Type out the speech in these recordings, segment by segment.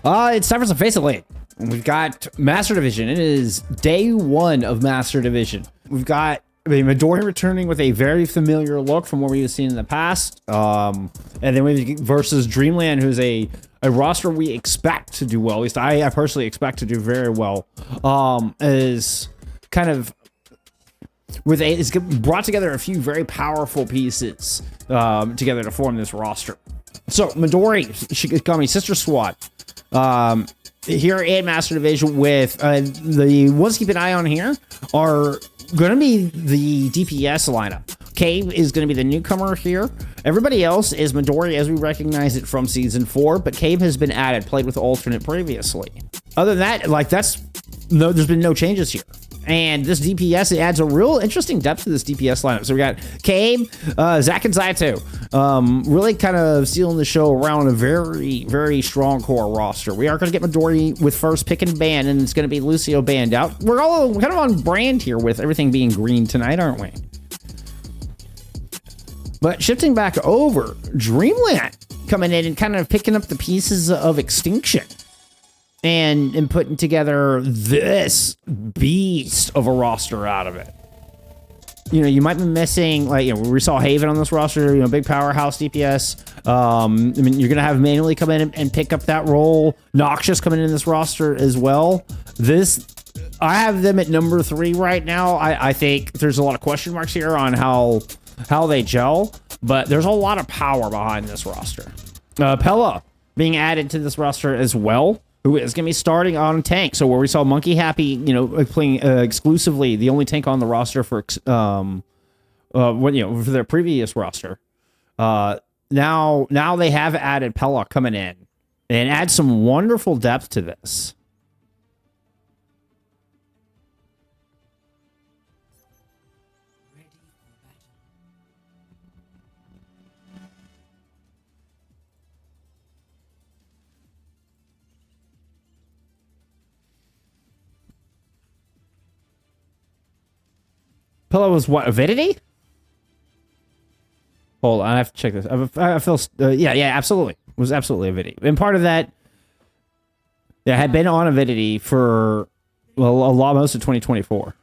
It's time for some FACEIT. We've got Master Division. It is day one of Master Division. We've got Midori returning with a very familiar look from what we've seen in the past. And then we versus Dreamland, who's a roster we expect to do well. At least I personally expect to do very well. Is kind of it's brought together a few very powerful pieces together to form this roster. So Midori, Shikigami Sister Squad, here in Master Division with the ones to keep an eye on here are going to be the DPS lineup. Cave is going to be the newcomer here. Everybody else is Midori as we recognize it from Season 4, but Cave has been added, played with alternate previously. Other than that, like there's been no changes here. And this DPS, it adds a real interesting depth to this DPS lineup. So we got Cave, Zach, and Zaito. Really kind of stealing the show around a very, very strong core roster. We are going to get Midori with first pick and ban, and it's going to be Lucio banned out. We're all kind of on brand here with everything being green tonight, aren't we? But shifting back over, Dreamland coming in and kind of picking up the pieces of Extinction. And putting together this beast of a roster out of it. You know, you might be missing, like, you know, we saw Haven on this roster, you know, big powerhouse DPS. I mean, you're going to have Manually come in and pick up that role. Noxious coming in this roster as well. I have them at number 3 right now. I think there's a lot of question marks here on how they gel, but there's a lot of power behind this roster. Pella being added to this roster as well, who is going to be starting on tank. So where we saw Monkey Happy, you know, playing exclusively the only tank on the roster for for their previous roster. Now they have added Pella coming in and add some wonderful depth to this. Pillow was what, Avidity? Hold on, I have to check this. I feel, yeah, absolutely. It was absolutely Avidity. And part of that, yeah, had been on Avidity for, well, most of 2024.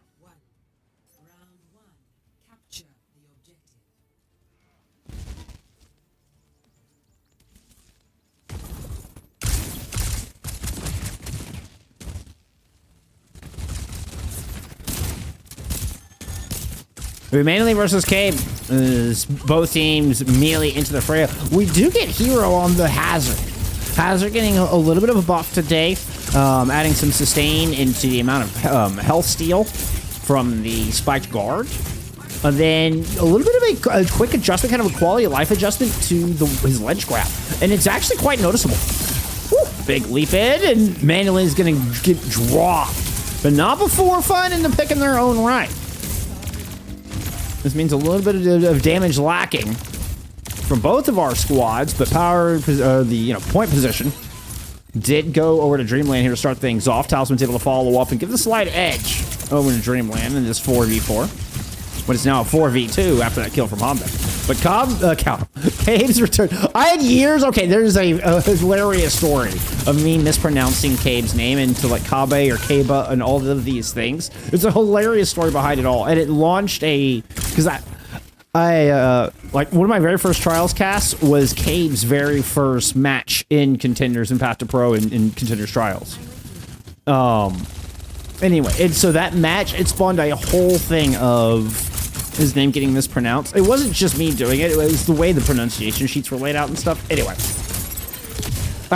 Manually versus Cave is both teams immediately into the fray. We do get Hero on the Hazard. Hazard getting a little bit of a buff today, adding some sustain into the amount of health steal from the spiked guard. And then a little bit of a quick adjustment, kind of a quality of life adjustment to his ledge grab. And it's actually quite noticeable. Woo, big leap in, and Manually is going to get dropped. But not before finding the pick in their own right. This means a little bit of damage lacking from both of our squads, but point position did go over to Dreamland here to start things off. Talisman's able to follow up and give the slight edge over to Dreamland in this 4v4. But it's now a 4v2 after that kill from Honda. But Cave's return. I had years. Okay, there's a hilarious story of me mispronouncing Cave's name into like Kabe or Kaba and all of these things. There's a hilarious story behind it all, and it launched because I like one of my very first trials casts was Cave's very first match in Contenders and Path to Pro in Contenders trials. Anyway, and so that match, it spawned a whole thing of his name getting mispronounced. It wasn't just me doing it. It was the way the pronunciation sheets were laid out and stuff. Anyway,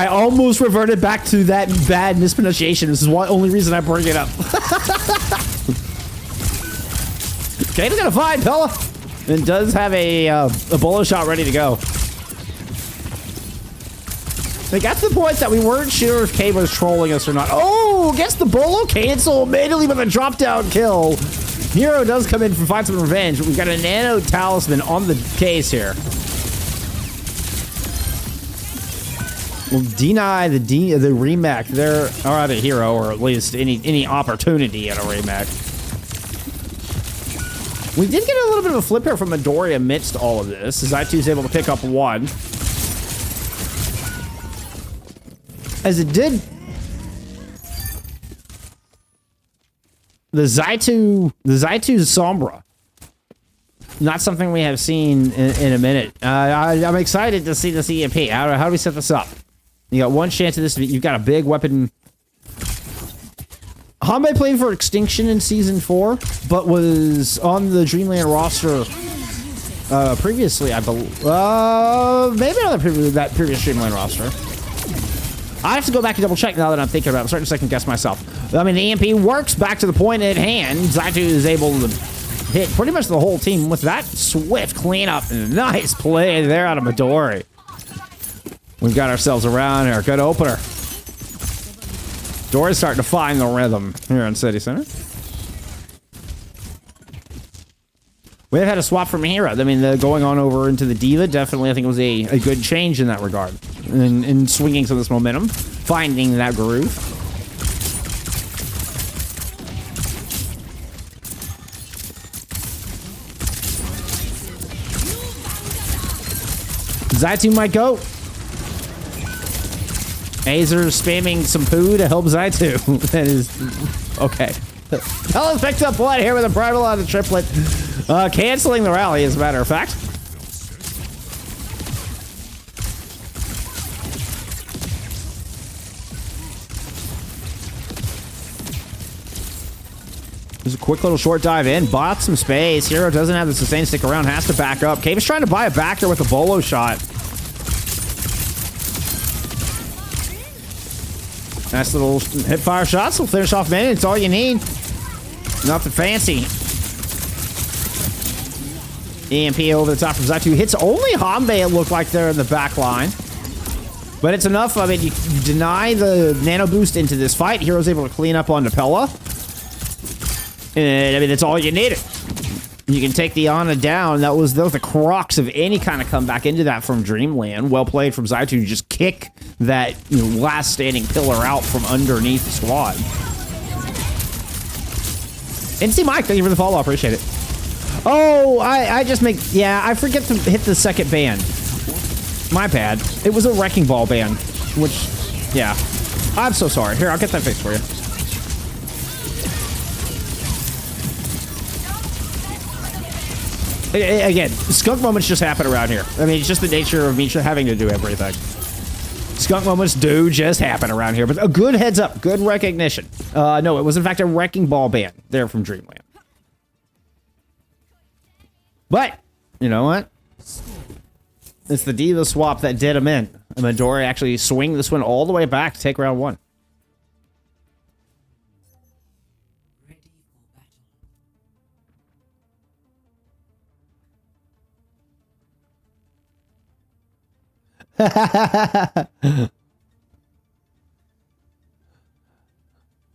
I almost reverted back to that bad mispronunciation. This is the only reason I bring it up. Okay, he's gonna find Pella, and does have a bolo shot ready to go. It got to the point that we weren't sure if Cave was trolling us or not. Oh, gets the bolo cancel immediately with a drop down kill. Hero does come in for find some revenge, but we've got a nano talisman on the case here. We'll deny the remake there, or at a Hero, or at least any opportunity at a remake. We did get a little bit of a flip here from Midori amidst all of this, as I2's able to pick up one. as it did. The Zaitu Sombra. Not something we have seen in a minute. I'm excited to see this EMP. How do we set this up? You got one chance of this. You've got a big weapon. Hanbei played for Extinction in Season 4, but was on the Dreamland roster previously, I believe. Maybe not that previous Dreamland roster. I have to go back and double check now that I'm thinking about it. I'm starting to second guess myself. I mean, the EMP works back to the point at hand. Zaitu is able to hit pretty much the whole team with that swift cleanup. Nice play there out of Midori. We've got ourselves around here. Good opener. Midori's starting to find the rhythm here in City Center. We have had a swap from Hero. I mean, going on over into the Diva definitely, I think, was a good change in that regard. In swinging some of this momentum, finding that groove. Zaitu might go. Azer spamming some poo to help Zaitu. That is okay. Pella's picked up one here with a bridle on the triplet. Canceling the rally, as a matter of fact. There's a quick little short dive in. Bought some space. Hero doesn't have the sustain stick around. Has to back up. Cave is trying to buy a backer with a bolo shot. Nice little hip fire shots. Will finish off man. It's all you need. Nothing fancy. EMP over the top from Zaitu. Hits only Hanbei, it looked like they're in the back line. But it's enough. I mean, you deny the nano boost into this fight. Hero's able to clean up on Pella. And I mean, that's all you needed. You can take the Ana down. That was the crux of any kind of comeback into that from Dreamland. Well played from Zaitu to just kick that last standing pillar out from underneath the squad. NC Mike, thank you for the follow. Appreciate it. Oh, I just make... Yeah, I forget to hit the second band. My bad. It was a Wrecking Ball band, which... Yeah. I'm so sorry. Here, I'll get that fixed for you. Again, skunk moments just happen around here. I mean, it's just the nature of me having to do everything. Skunk moments do just happen around here, but a good heads up, good recognition. No, it was in fact a Wrecking Ball band there from Dreamland. But, you know what? It's the Diva swap that did him in. And Midori actually swing this one all the way back to take round one.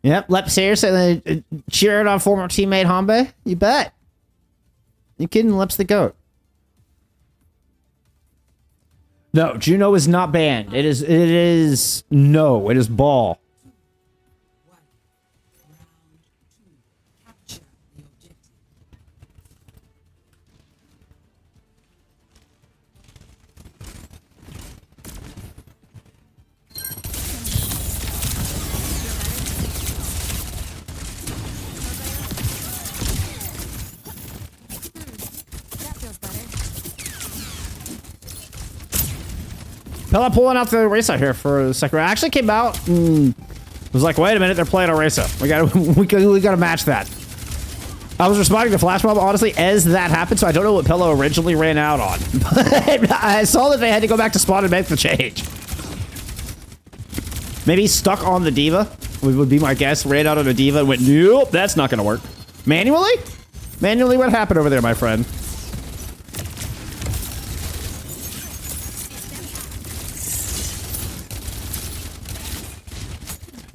Yep, Lep seriously cheering on former teammate Hanbei. You bet. You kidding? Lep's the GOAT. No, Juno is not banned. It is ball. Pella pulling out the race out here for a second. I actually came out and was like, wait a minute, they're playing a racer. We gotta match that. I was responding to Flash Mob, honestly, as that happened, so I don't know what Pella originally ran out on. But I saw that they had to go back to spawn and make the change. Maybe stuck on the Diva, would be my guess. Ran out on a Diva and went, nope, that's not gonna work. Manually? Manually, what happened over there, my friend?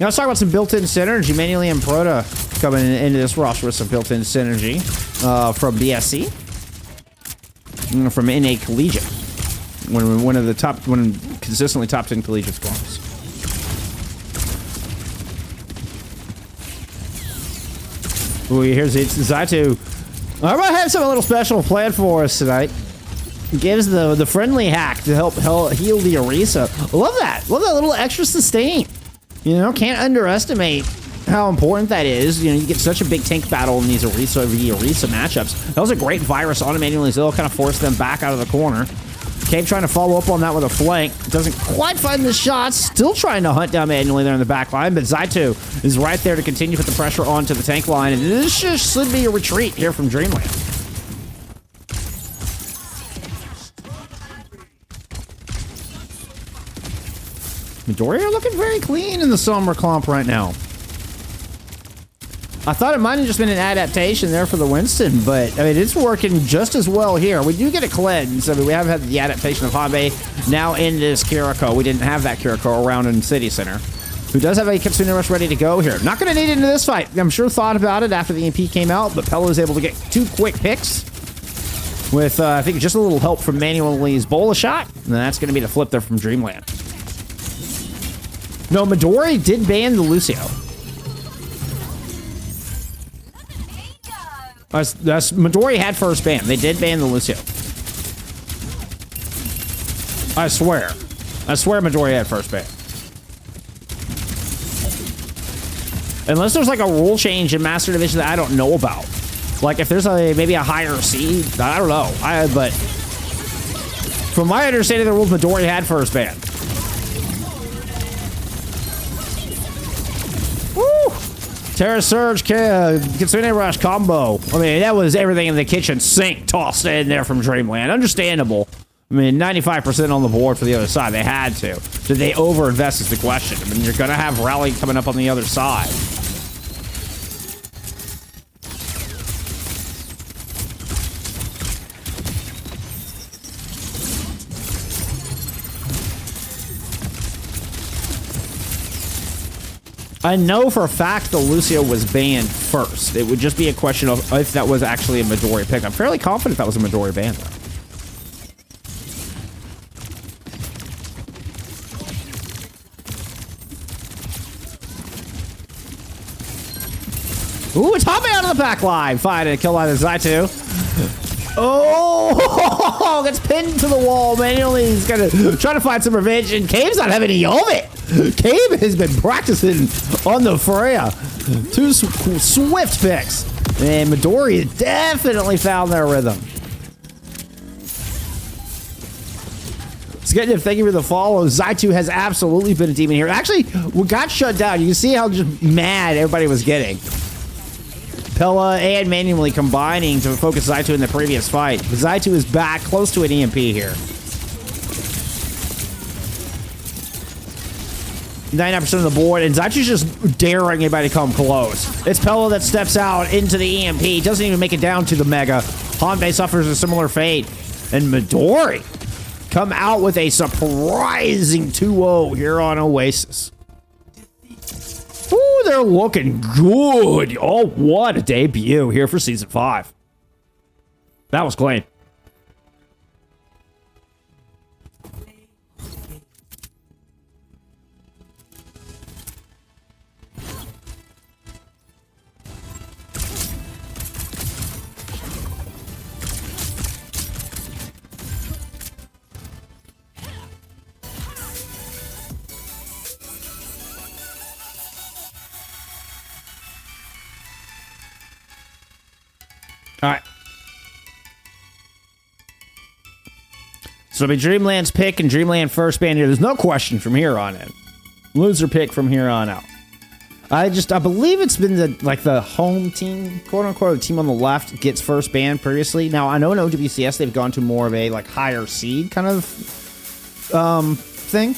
Now let's talk about some built-in synergy. Manually and Proto coming into this roster with some built-in synergy from BSC, from NA Collegiate, one of the consistently top 10 collegiate squads. Ooh, here's Zaitu. I might have something a little special planned for us tonight. gives the friendly hack to help heal the Orisa. Love that. Love that little extra sustain. You know, can't underestimate how important that is. You know, you get such a big tank battle in these Orisa v Orisa matchups. That was a great virus on Emmanuel Zil, kind of forced them back out of the corner. Cave trying to follow up on that with a flank. Doesn't quite find the shots. Still trying to hunt down manually there in the back line, but Zaitu is right there to continue to put the pressure onto the tank line, and this just should be a retreat here from Dreamland. Midori are looking very clean in the summer clump right now. I thought it might have just been an adaptation there for the Winston, but I mean, it's working just as well here. We do get a cleanse. I mean, we have had the adaptation of Habe now in this Kiriko. We didn't have that Kiriko around in City Center. Who does have a Kitsune Rush ready to go here. Not going to need it into this fight. I'm sure thought about it after the EMP came out, but Pella was able to get 2 quick picks with, I think, just a little help from Manuel Lee's Bola shot. And that's going to be the flip there from Dreamland. No, Midori did ban the Lucio. That's Midori had first ban. They did ban the Lucio. I swear Midori had first ban. Unless there's like a rule change in Master Division that I don't know about. Like if there's maybe a higher seed, I don't know. But from my understanding of the rules, Midori had first ban. Terra Surge, Kitsune Rush combo. I mean, that was everything in the kitchen sink tossed in there from Dreamland. Understandable. I mean, 95% on the board for the other side. They had to. Did they overinvest is the question. I mean, you're going to have Rally coming up on the other side. I know for a fact the Lucio was banned first. It would just be a question of if that was actually a Midori pick. I'm fairly confident that was a Midori ban, though. Ooh, it's Habe out of the back line. Fine, and kill line of Zaitu. Oh, gets pinned to the wall. Manually, he's gonna try to find some revenge, and Cave's not having any of it. Cave has been practicing on the Freya. 2 swift picks. And Midori definitely found their rhythm. Sketnev, thank you for the follow. Zaitu has absolutely been a demon here. Actually, we got shut down. You can see how just mad everybody was getting. Pella and manually combining to focus Zaitu in the previous fight. Zaitu is back close to an EMP here. 99% of the board, and Zaichu's just daring anybody to come close. It's Pella that steps out into the EMP. Doesn't even make it down to the Mega. Hanbei suffers a similar fate. And Midori come out with a surprising 2-0 here on Oasis. Ooh, they're looking good. Oh, what a debut here for Season 5. That was clean. All right. So it'll be Dreamland's pick and Dreamland first ban here. There's no question from here on in. Loser pick from here on out. I believe it's been the home team, quote unquote, the team on the left gets first ban previously. Now I know in OWCS they've gone to more of a higher seed kind of thing,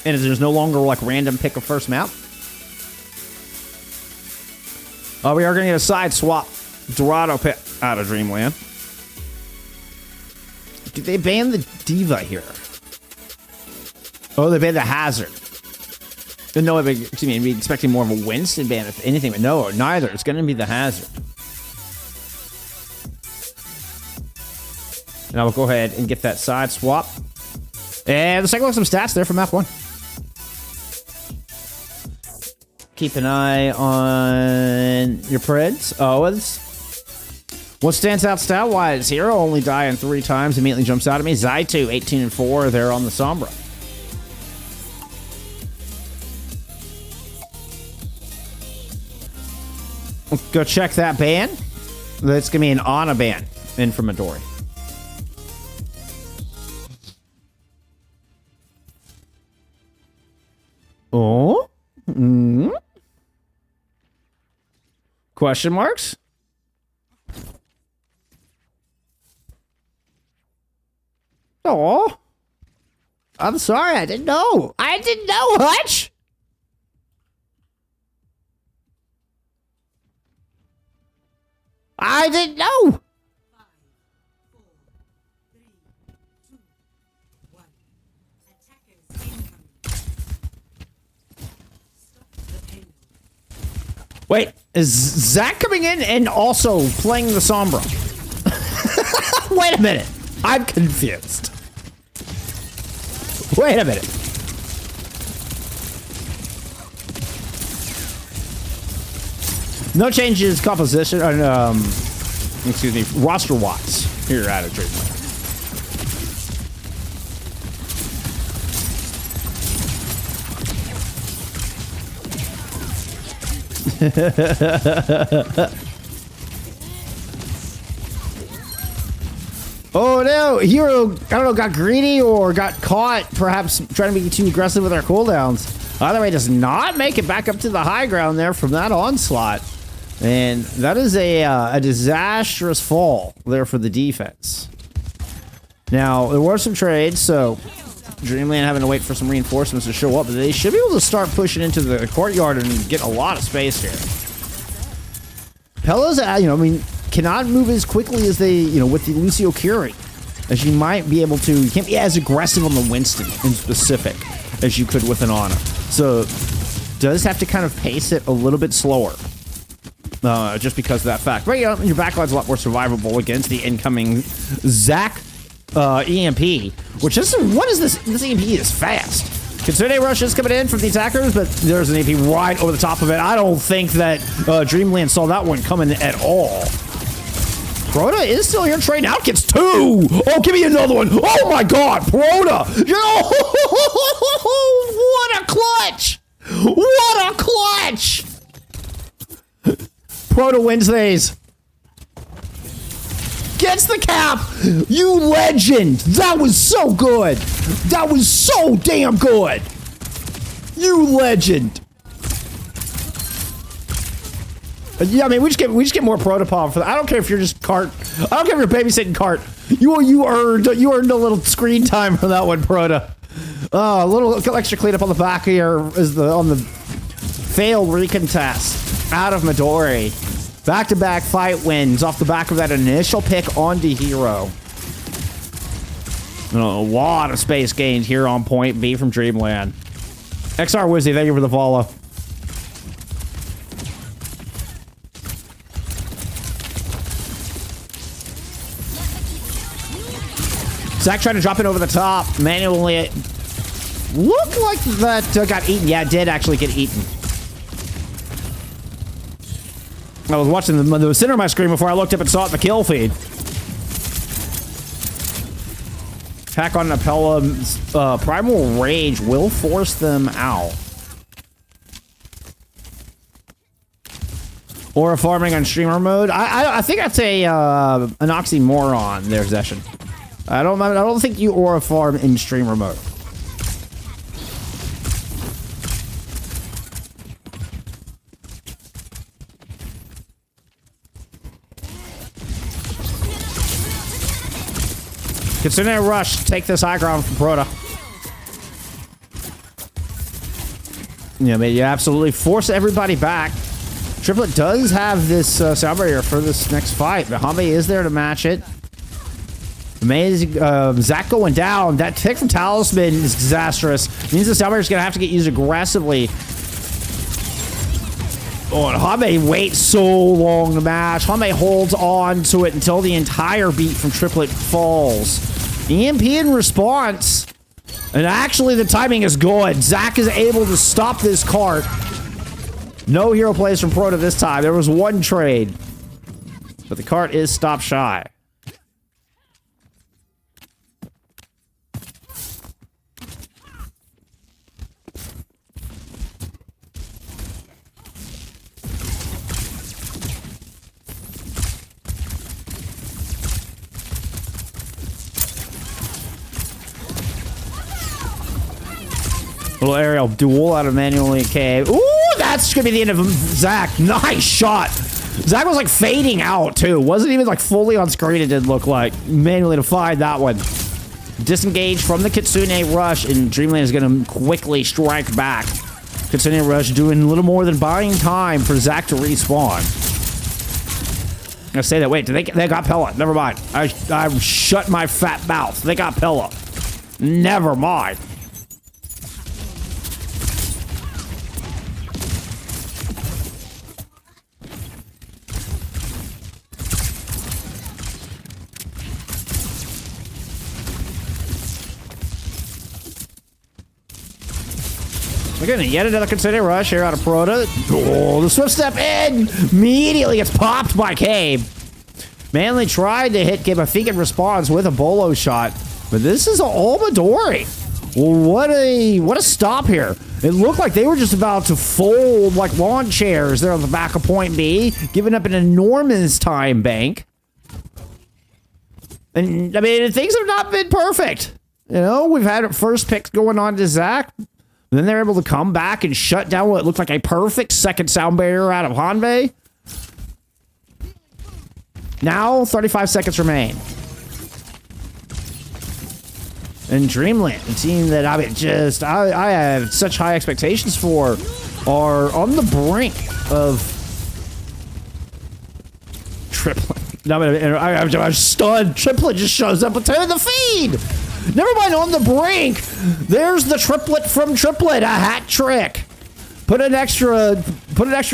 and there's no longer random pick of first map. We are going to get a side swap. Dorado pick out of Dreamland. Did they ban the Diva here? Oh, they banned the Hazard. No, excuse me, I'd be expecting more of a Winston ban if anything, but no, neither. It's going to be the Hazard. Now we'll go ahead and get that side swap. And let's take a look at some stats there from map 1. Keep an eye on your Preds. Owens. What stands out stat-wise? Hero only dying 3 times, immediately jumps out at me. Zaitu, 18 and 4, there on the Sombra. Go check that ban. That's gonna be an Ana ban in from Midori. Oh? Question marks? Oh, I'm sorry. I didn't know. I didn't know, Hutch. I didn't know. 5, 4, 3, 2, 1. Attackers incoming. Stop the payload. Wait, is Zach coming in and also playing the Sombra? Wait a minute. I'm confused. Wait a minute. No changes composition, excuse me, roster wise here at a Dreamland. Oh no, Hero, I don't know, got greedy or got caught, perhaps trying to be too aggressive with our cooldowns. Either way, does not make it back up to the high ground there from that onslaught. And that is a disastrous fall there for the defense. Now, there were some trades, so Dreamland having to wait for some reinforcements to show up, but they should be able to start pushing into the courtyard and get a lot of space here. Pella's, cannot move as quickly as they, with the Lucio Curie, as you might be able to. You can't be as aggressive on the Winston in specific as you could with an Ana. So, does have to kind of pace it a little bit slower. Just because of that fact. But, your backline's a lot more survivable against the incoming Zach EMP, which is, what is this? This EMP is fast. Kitsune Rush is coming in from the attackers, but there's an EMP right over the top of it. I don't think that Dreamland saw that one coming at all. Proto is still here. Trade out gets 2. Oh, give me another one. Oh my God, Proto. What a clutch. What a clutch. Proto Wednesdays. Gets the cap. You legend. That was so good. That was so damn good. You legend. Yeah, I mean, we just get more protopop for that. I don't care if you're just cart. I don't care if you're babysitting cart. You earned a little screen time for that one, Proto. A little extra cleanup on the back here is on the failed recontest out of Midori. Back-to-back fight wins off the back of that initial pick onto Hero. A lot of space gained here on point B from Dreamland. XR Wizzy, thank you for the follow. Zach trying to drop it over the top. Manually, looked like that got eaten. Yeah, it did actually get eaten. I was watching the center of my screen before I looked up and saw it in the kill feed. Attack on Napella. Primal Rage will force them out. Or farming on streamer mode. I think that's an oxymoron there, Zeshin. I don't think you aura farm in streamer mode. Kitsune Rush, take this high ground from Proto. Yeah, but you absolutely force everybody back. Triplet does have this sound barrier for this next fight, but Hame is there to match it. Amazing. Zach going down. That tick from Talisman is disastrous. It means the sound barrier is going to have to get used aggressively. Oh, and Hame waits so long to match. Hame holds on to it until the entire beat from Triplet falls. EMP in response. And actually, the timing is good. Zach is able to stop this cart. No hero plays from Proto this time. There was one trade. but the cart is stop shy. Little aerial duel out of manually cave. Ooh, that's gonna be the end of him. Zach, nice shot. Zach was like fading out too. Wasn't even like fully on screen, it did look like. Manually defied that one. Disengaged from the Kitsune Rush, and Dreamland is gonna quickly strike back. Kitsune Rush doing a little more than buying time for Zach to respawn. I say that, wait, they got Pella. Never mind. I shut my fat mouth. They got Pella. Never mind. We're getting yet another Kitsune Rush here out of Proto. Oh, the swift step in! Immediately gets popped by Cabe. Manly tried to hit Cabe. I think it responds with a bolo shot. But this is all Midori. Well, what a stop here. It looked like they were just about to fold like lawn chairs there on the back of point B, giving up an enormous time bank. And, I mean, things have not been perfect. You know, we've had first picks going on to Zach. Then they're able to come back and shut down what looked like a perfect second sound barrier out of Hanbei. Now, 35 seconds remain. And Dreamland, a team that I have such high expectations for, are on the brink of Triplet. I'm stunned. Triplet just shows up to the feed. Never mind, on the brink. There's the triplet from Triplet, a hat trick. Put an extra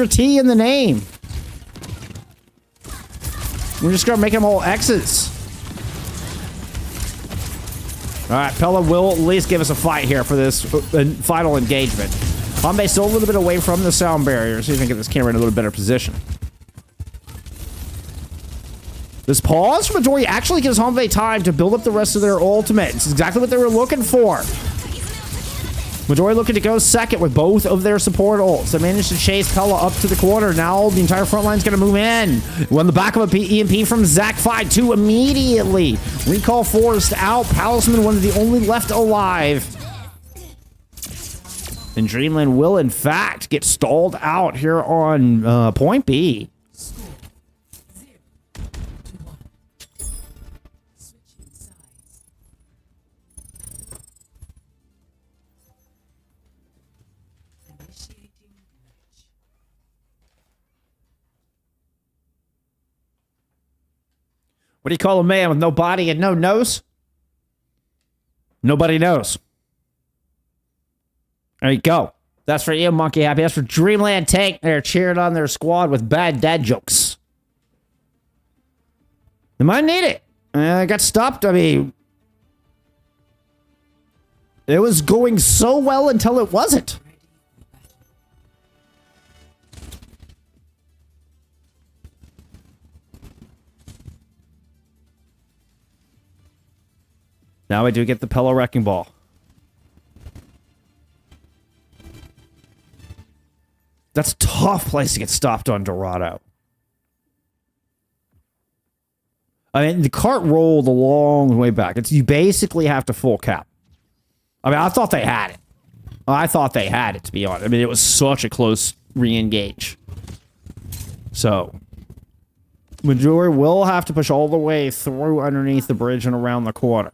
T in the name. We're just gonna make them all X's. All right, Pella will at least give us a fight here for this final engagement. Hanbei still a little bit away from the sound barrier. See if we can get this camera in a little better position. This pause from Midori actually gives Hanbei time to build up the rest of their ultimate. It's exactly what they were looking for. Midori looking to go second with both of their support ults. They managed to chase Pella up to the corner. Now the entire front line's going to move in. On the back of a EMP from Zach 5-2 immediately. Recall forced out. Palisman, one of the only left alive. And Dreamland will, in fact, get stalled out here on point B. What do you call a man with no body and no nose? Nobody knows. There you go. That's for you, Monkey Happy. That's for Dreamland Tank. They're cheering on their squad with bad dad jokes. They might need it. I got stopped. I mean, it was going so well until it wasn't. Now I do get the Pella Wrecking Ball. That's a tough place to get stopped on Dorado. I mean, the cart rolled a long way back. You basically have to full cap. I mean, I thought they had it. I thought they had it, to be honest. I mean, it was such a close re-engage. So, Midori will have to push all the way through underneath the bridge and around the corner.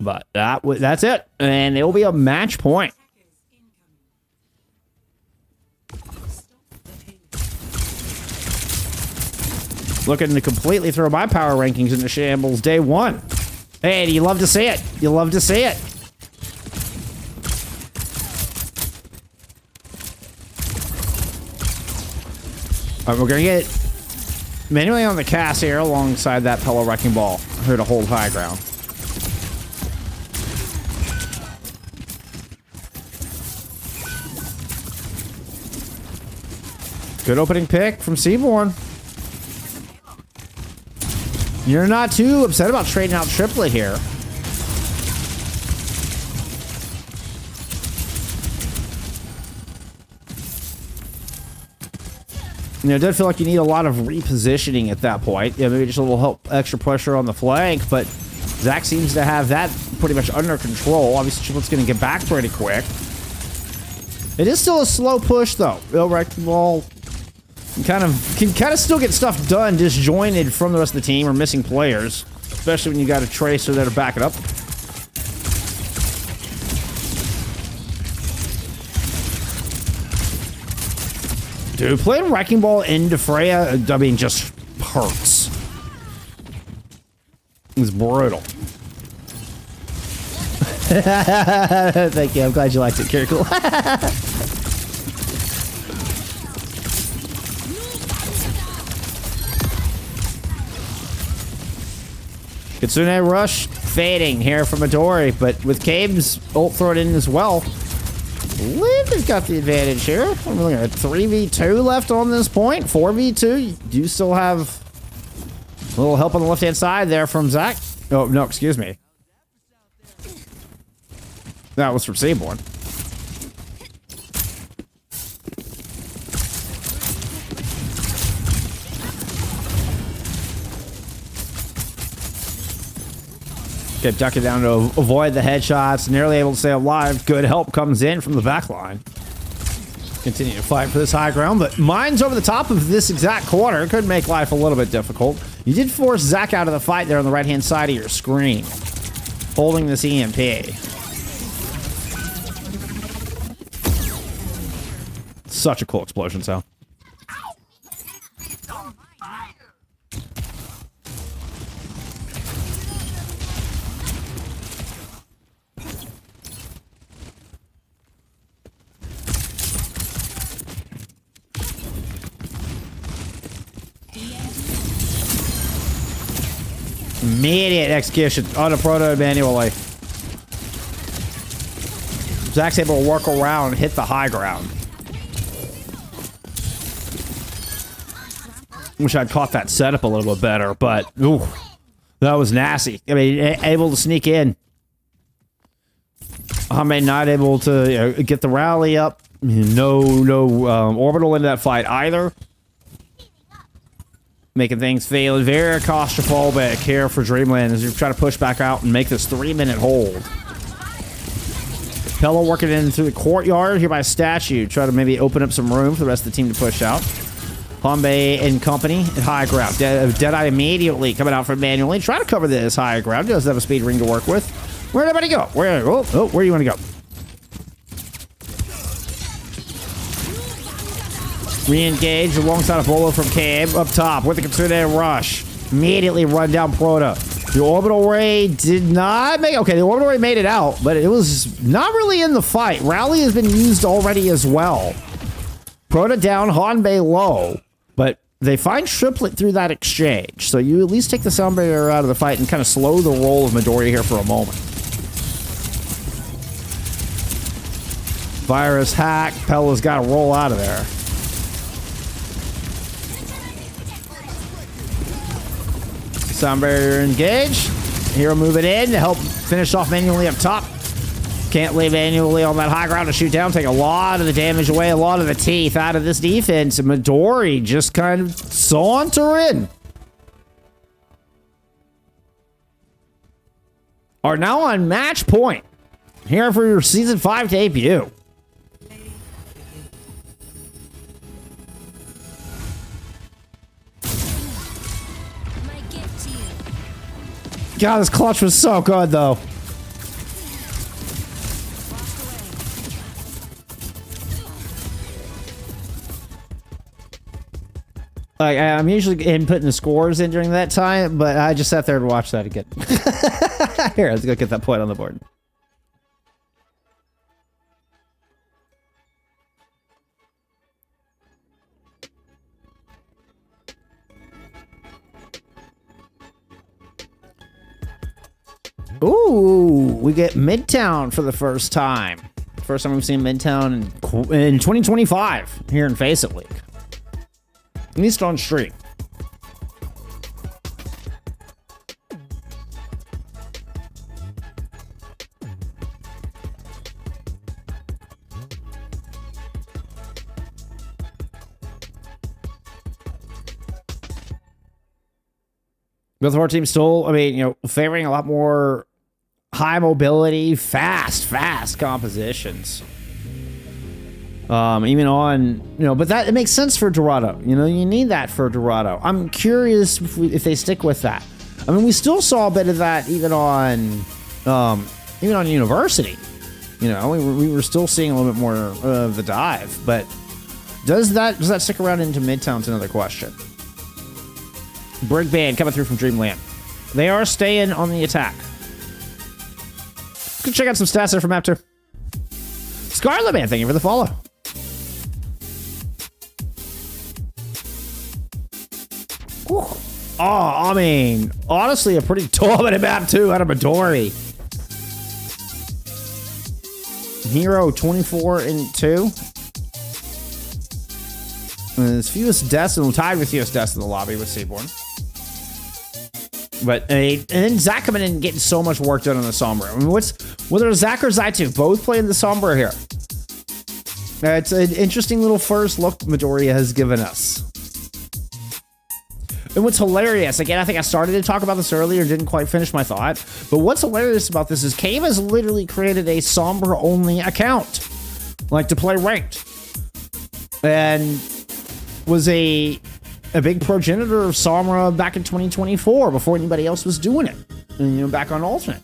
But that's it. And it will be a match point. Looking to completely throw my power rankings into shambles day one. Hey, do you love to see it? You love to see it. All right, we're going to get manually on the cast here alongside that Pella Wrecking Ball here to hold high ground. Good opening pick from Seaborn. You're not too upset about trading out triplet here. You know, it does feel like you need a lot of repositioning at that point. Yeah, maybe just a little help, extra pressure on the flank, but Zach seems to have that pretty much under control. Obviously, triplet's going to get back pretty quick. It is still a slow push, though. Wrecking Ball can kind of still get stuff done disjointed from the rest of the team or missing players, especially when you got a tracer there to back it up. Dude, playing Wrecking Ball into Freya, I mean, just hurts. It's brutal. Thank you. I'm glad you liked it, Kirkle. Kitsune Rush fading here from Midori, but with Cabe's ult thrown in as well, Liv has got the advantage here. I'm looking at 3v2 left on this point. 4v2. You do still have a little help on the left-hand side there from Zach. Oh, no, excuse me. That was from Seaborn. Get ducking down to avoid the headshots. Nearly able to stay alive. Good help comes in from the back line. Continue to fight for this high ground, but mines over the top of this exact corner could make life a little bit difficult. You did force Zach out of the fight there on the right-hand side of your screen, holding this EMP. Such a cool explosion sound. Immediate execution on a proto manually. Zach's able to work around and hit the high ground. Wish I'd caught that setup a little bit better, but ooh, that was nasty. I mean, able to sneak in. Hame not able to get the rally up. No orbital into that fight either. Making things feel very claustrophobic here for Dreamland as you try to push back out and make this 3-minute hold. Pella working in through the courtyard here by a statue. Try to maybe open up some room for the rest of the team to push out. Hanbei and company at high ground. Deadeye immediately coming out from manually. Try to cover this high ground. Does have a speed ring to work with. Where'd everybody go? Where do you want to go? Re-engage alongside a bolo from Cabe up top with the Kitsune Rush. Immediately run down Proto. The orbital ray did not make... Okay, the orbital ray made it out, but it was not really in the fight. Rally has been used already as well. Proto down, Hanbei low, but they find triplet through that exchange. So you at least take the sound barrier out of the fight and kind of slow the roll of Midori here for a moment. Virus hack. Pella's got to roll out of there. Sound barrier engaged. Hero moving in to help finish off manually up top. Can't leave manually on that high ground to shoot down. Take a lot of the damage away, a lot of the teeth out of this defense. And Midori just kind of saunter in. Are now on match point here for your Season 5 debut. God, this clutch was so good, though. Like, I'm usually inputting the scores in during that time, but I just sat there and watched that again. Here, let's go get that point on the board. Ooh, we get Midtown for the first time. First time we've seen Midtown in 2025 here in FACEIT League. At least on stream. Both of our teams still, I mean, you know, favoring a lot more high mobility, fast compositions. Even on, you know, but it makes sense for Dorado. You know, you need that for Dorado. I'm curious if they stick with that. I mean, we still saw a bit of that even on University. You know, we were still seeing a little bit more of the dive, but does that stick around into Midtown's another question. Brick Band coming through from Dreamland. They are staying on the attack. Go check out some stats there from Map 2. Scarlet Man, thank you for the follow. Whew. Oh, I mean, honestly, a pretty dominant Map 2 out of Midori. Hero 24 and 2. It's fewest deaths, and tied with fewest deaths in the lobby with Seaborn. But and then Zach coming in and getting so much work done on the Sombra. I mean, whether Zach or Zaitu both playing the Sombra here. It's an interesting little first look Midori has given us. And what's hilarious, again, I think I started to talk about this earlier, didn't quite finish my thought. But what's hilarious about this is Cave has literally created a Sombra only account, like to play ranked, and was a big progenitor of Sombra back in 2024 before anybody else was doing it, and, you know, back on alternate.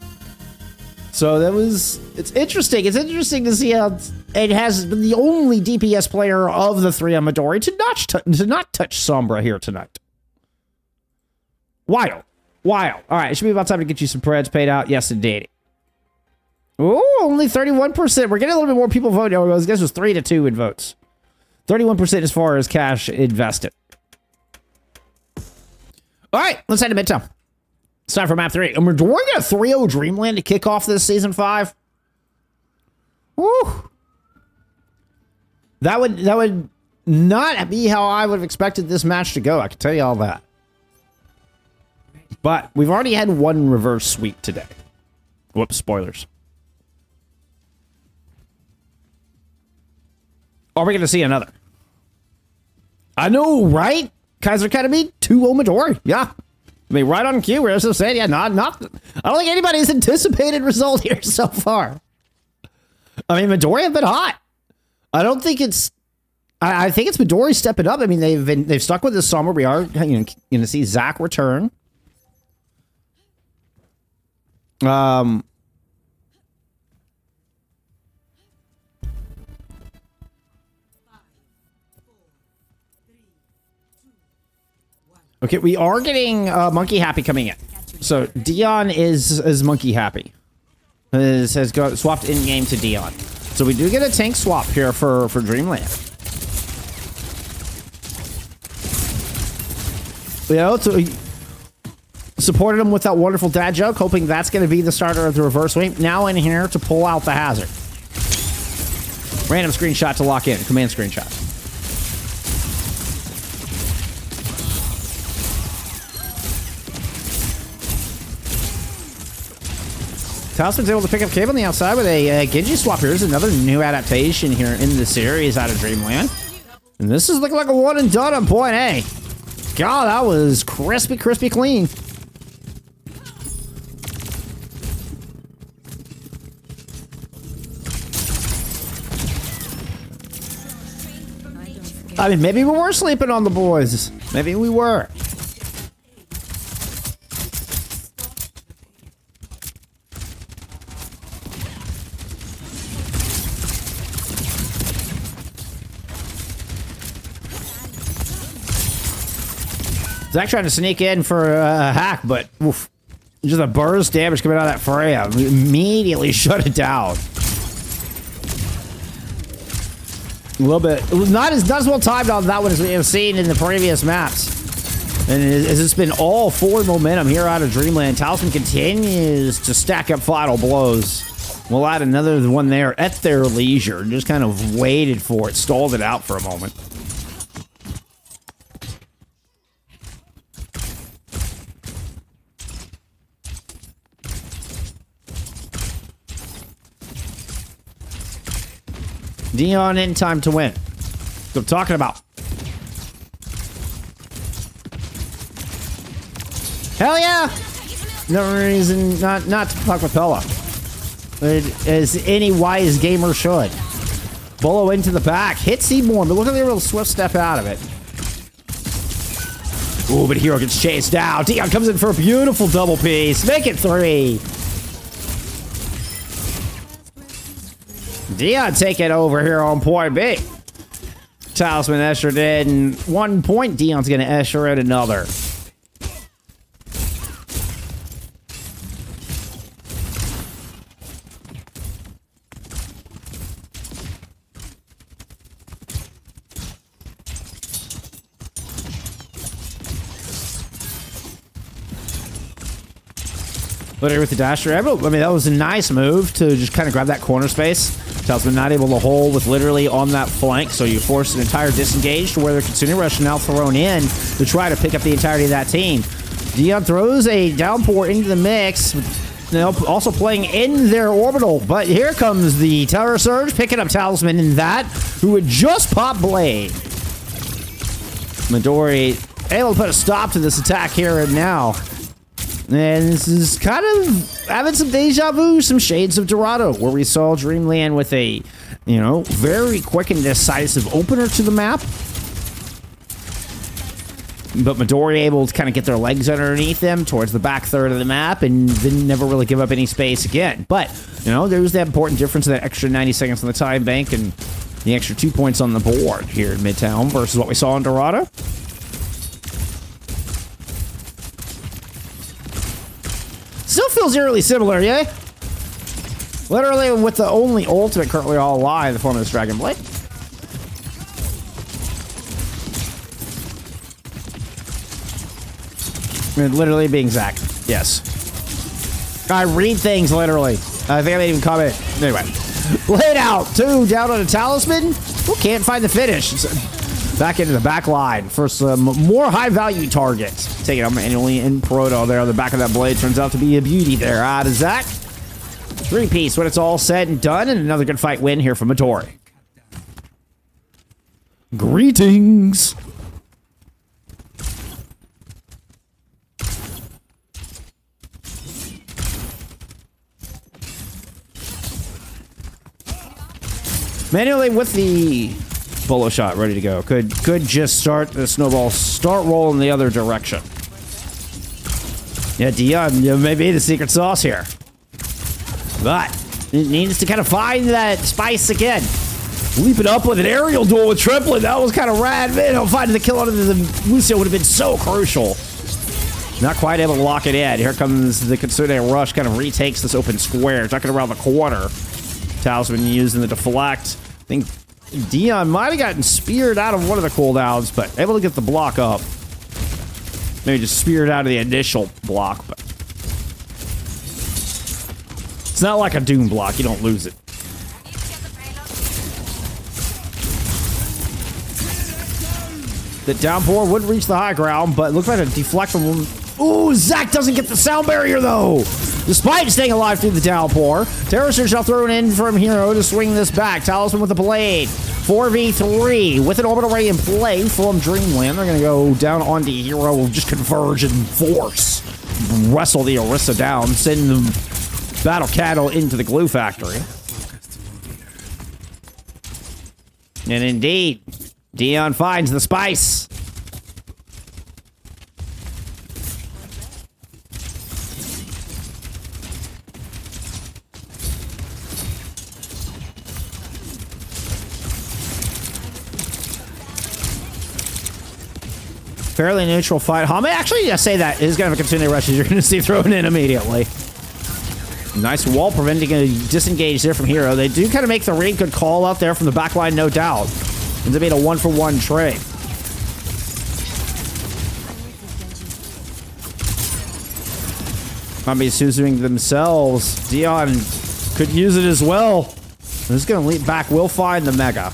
So it's interesting. It's interesting to see how it has been the only DPS player of the three on Midori to not touch Sombra here tonight. Wild. All right, it should be about time to get you some preds paid out. Yes, indeed. Oh, only 31%. We're getting a little bit more people voting. I guess it was 3-2 in votes. 31% as far as cash invested. All right, let's head to Midtown. It's time for map 3. And we're doing a 3-0 Dreamland to kick off this season 5. Woo! That would not be how I would have expected this match to go. I can tell you all that. But we've already had one reverse sweep today. Whoops, spoilers. Are we going to see another? I know, right? Kaiser Academy 2-0 Midori. Yeah. I mean, right on cue. We're just saying, yeah, not. I don't think anybody's anticipated result here so far. I mean, Midori have been hot. I don't think it's. I think it's Midori stepping up. I mean, they've stuck with this summer. We are going to see Zach return. Okay, we are getting Monkey Happy coming in. So Dion is Monkey Happy. Has got swapped in game to Dion. So we do get a tank swap here for Dreamland. You know, so supported him with that wonderful dad joke, hoping that's going to be the starter of the reverse sweep. Now in here to pull out the hazard. Random screenshot to lock in. Command screenshot. Talisman's able to pick up Cave on the outside with a Genji swap. Here's another new adaptation here in the series out of Dreamland. And this is looking like a one and done on point A. God, that was crispy clean. I mean, maybe we were sleeping on the boys. Maybe we were. Zach trying to sneak in for a hack, but oof, just a burst damage coming out of that Freya. Immediately shut it down. A little bit, not as well timed on that one as we have seen in the previous maps. And it's been all forward momentum here out of Dreamland. Talisman continues to stack up final blows. We'll add another one there at their leisure. Just kind of waited for it, stalled it out for a moment. Dion in time to win. That's what I'm talking about. Hell yeah! No reason not to fuck with Pella. As any wise gamer should. Bolo into the back. Hit Seaborn, but look at the real swift step out of it. Ooh, but Hero gets chased down. Dion comes in for a beautiful double piece. Make it 3. Dion taking over here on point B. Talisman ushered in 1 point. Dion's going to usher in another. Literally with the dasher. I mean, that was a nice move to just kind of grab that corner space. Talisman not able to hold with literally on that flank, so you force an entire disengage to where the Kitsune Rush now thrown in to try to pick up the entirety of that team. Dion throws a downpour into the mix, also playing in their orbital, but here comes the Terror Surge, picking up Talisman in that, who would just pop Blade. Midori able to put a stop to this attack here and now. And this is kind of having some deja vu, some shades of Dorado, where we saw Dreamland with a, very quick and decisive opener to the map. But Midori able to kind of get their legs underneath them towards the back third of the map and then never really give up any space again. But, there's that important difference of that extra 90 seconds on the time bank and the extra 2 points on the board here in Midtown versus what we saw in Dorado. Still feels eerily similar, yeah? Literally with the only ultimate currently all alive in the form of this Dragon Blade. I mean, literally being Zac. Yes. I read things literally. I think I made even comment. Anyway. Laid out. 2 down on a Talisman. Who can't find the finish? Back into the back line for some more high-value targets. Take it out manually in Proto there on the back of that blade. Turns out to be a beauty there out of Zac. 3-piece when it's all said and done, and another good fight win here from Midori. Greetings! Manually with the Bolo shot ready to go. Could just start the snowball, start rolling the other direction. Yeah, Dion may be the secret sauce here. But it needs to kind of find that spice again. Leaping up with an aerial duel with Triplet. That was kind of rad. Man, finding the kill under the Lucio would have been so crucial. Not quite able to lock it in. Here comes the Kitsune Rush, kind of retakes this open square, tucking around the corner. Talisman using the deflect. I think Dion might have gotten speared out of one of the cooldowns, but able to get the block up. Maybe just speared out of the initial block, but it's not like a Doom block. You don't lose it. The downpour would reach the high ground, but it looked like a deflect from... Ooh, Zac doesn't get the sound barrier, though! Despite staying alive through the downpour, Terror Surge now thrown in from Hero to swing this back. Talisman with the blade. 4v3 with an orbital ray in play from Dreamland. They're going to go down onto Hero, just converge and force. Wrestle the Orisa down, send the Battle Cattle into the glue factory. And indeed, Dion finds the spice. Fairly neutral fight. Hame, actually, I say that is going to have a Kitsune Rush. You're going to see thrown in immediately. Nice wall preventing a disengage there from Hero. They do kind of make the read. Good call out there from the back line, no doubt. Ends up being a 1-for-1 trade. Hame's Suzuing themselves. Dion could use it as well. Who's going to leap back? Will find the Mega.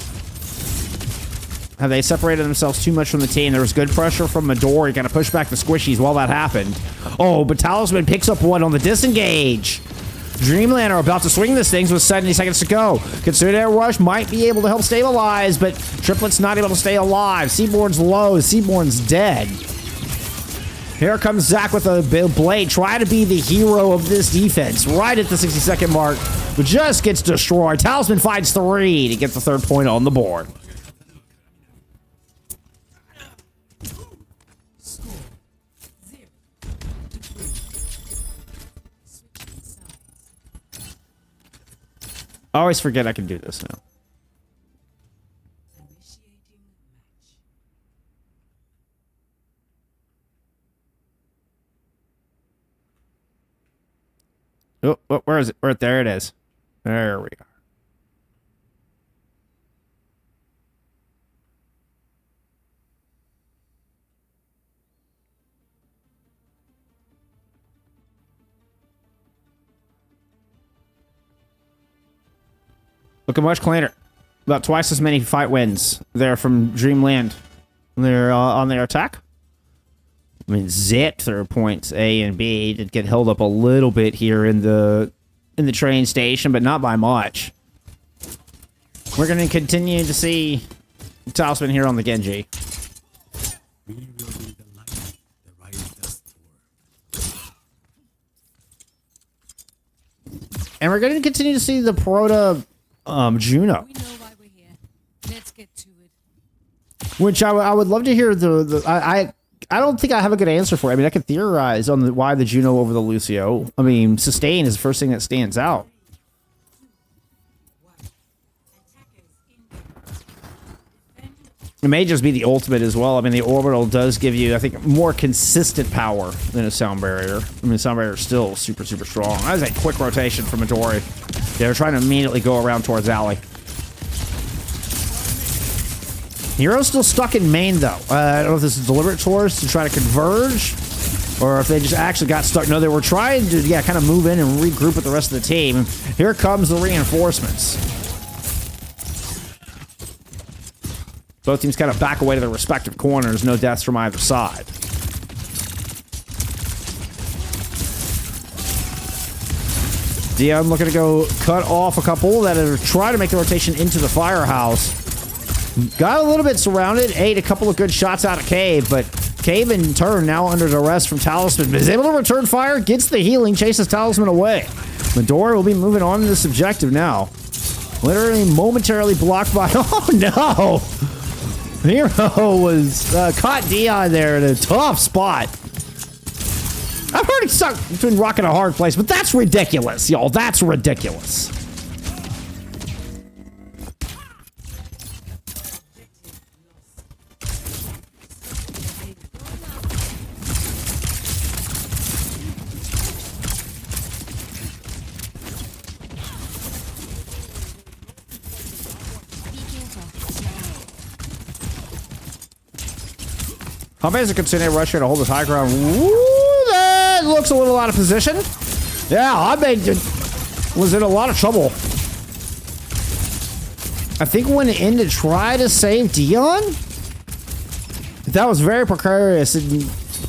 Have they separated themselves too much from the team? There was good pressure from Midori, kind of push back the squishies while that happened. Oh, but Talisman picks up one on the disengage. Dreamland are about to swing this thing with 70 seconds to go. Kitsune Rush might be able to help stabilize, but Triplet's not able to stay alive. Seaborn's low. Seaborn's dead. Here comes Zach with a blade. Try to be the hero of this defense. Right at the 60-second mark. But just gets destroyed. Talisman finds 3 to get the 3rd point on the board. I always forget I can do this now. Oh, where is it? There it is. There we are. Looking much cleaner. About twice as many fight wins there from Dreamland. They're on their attack. I mean, zipped through points A and B. Did get held up a little bit here in the train station, but not by much. We're going to continue to see Talisman here on the Genji. We will be the light the rise dust for. And we're going to continue to see the Proto Juno. We know why we're here. Let's get to it. Which I would love to hear I don't think I have a good answer for it. I mean, I could theorize on why the Juno over the Lucio. I mean, sustain is the first thing that stands out. It may just be the ultimate as well. I mean, the orbital does give you, I think, more consistent power than a sound barrier. I mean, sound barrier is still super, super strong. That was a quick rotation from Midori. They're trying to immediately go around towards Alley. Hero's still stuck in main, though. I don't know if this is deliberate choice to try to converge, or if they just actually got stuck. No, they were trying to, kind of move in and regroup with the rest of the team. Here comes the reinforcements. Both teams kind of back away to their respective corners. No deaths from either side. Dion looking to go cut off a couple that are trying to make the rotation into the firehouse. Got a little bit surrounded. Ate a couple of good shots out of Cave, but Cave in turn now under duress from Talisman. Is able to return fire, gets the healing, chases Talisman away. Midori will be moving on to this objective now. Literally momentarily blocked by... Oh, no! Hero was caught Dion there in a tough spot. I've heard he's stuck between rock and a hard place, but that's ridiculous, y'all. That's ridiculous. Hanbei's a Kitsune rush here to hold his high ground. Ooh, that looks a little out of position. Yeah, Hanbei was in a lot of trouble. I think went in to try to save Dion. That was very precarious and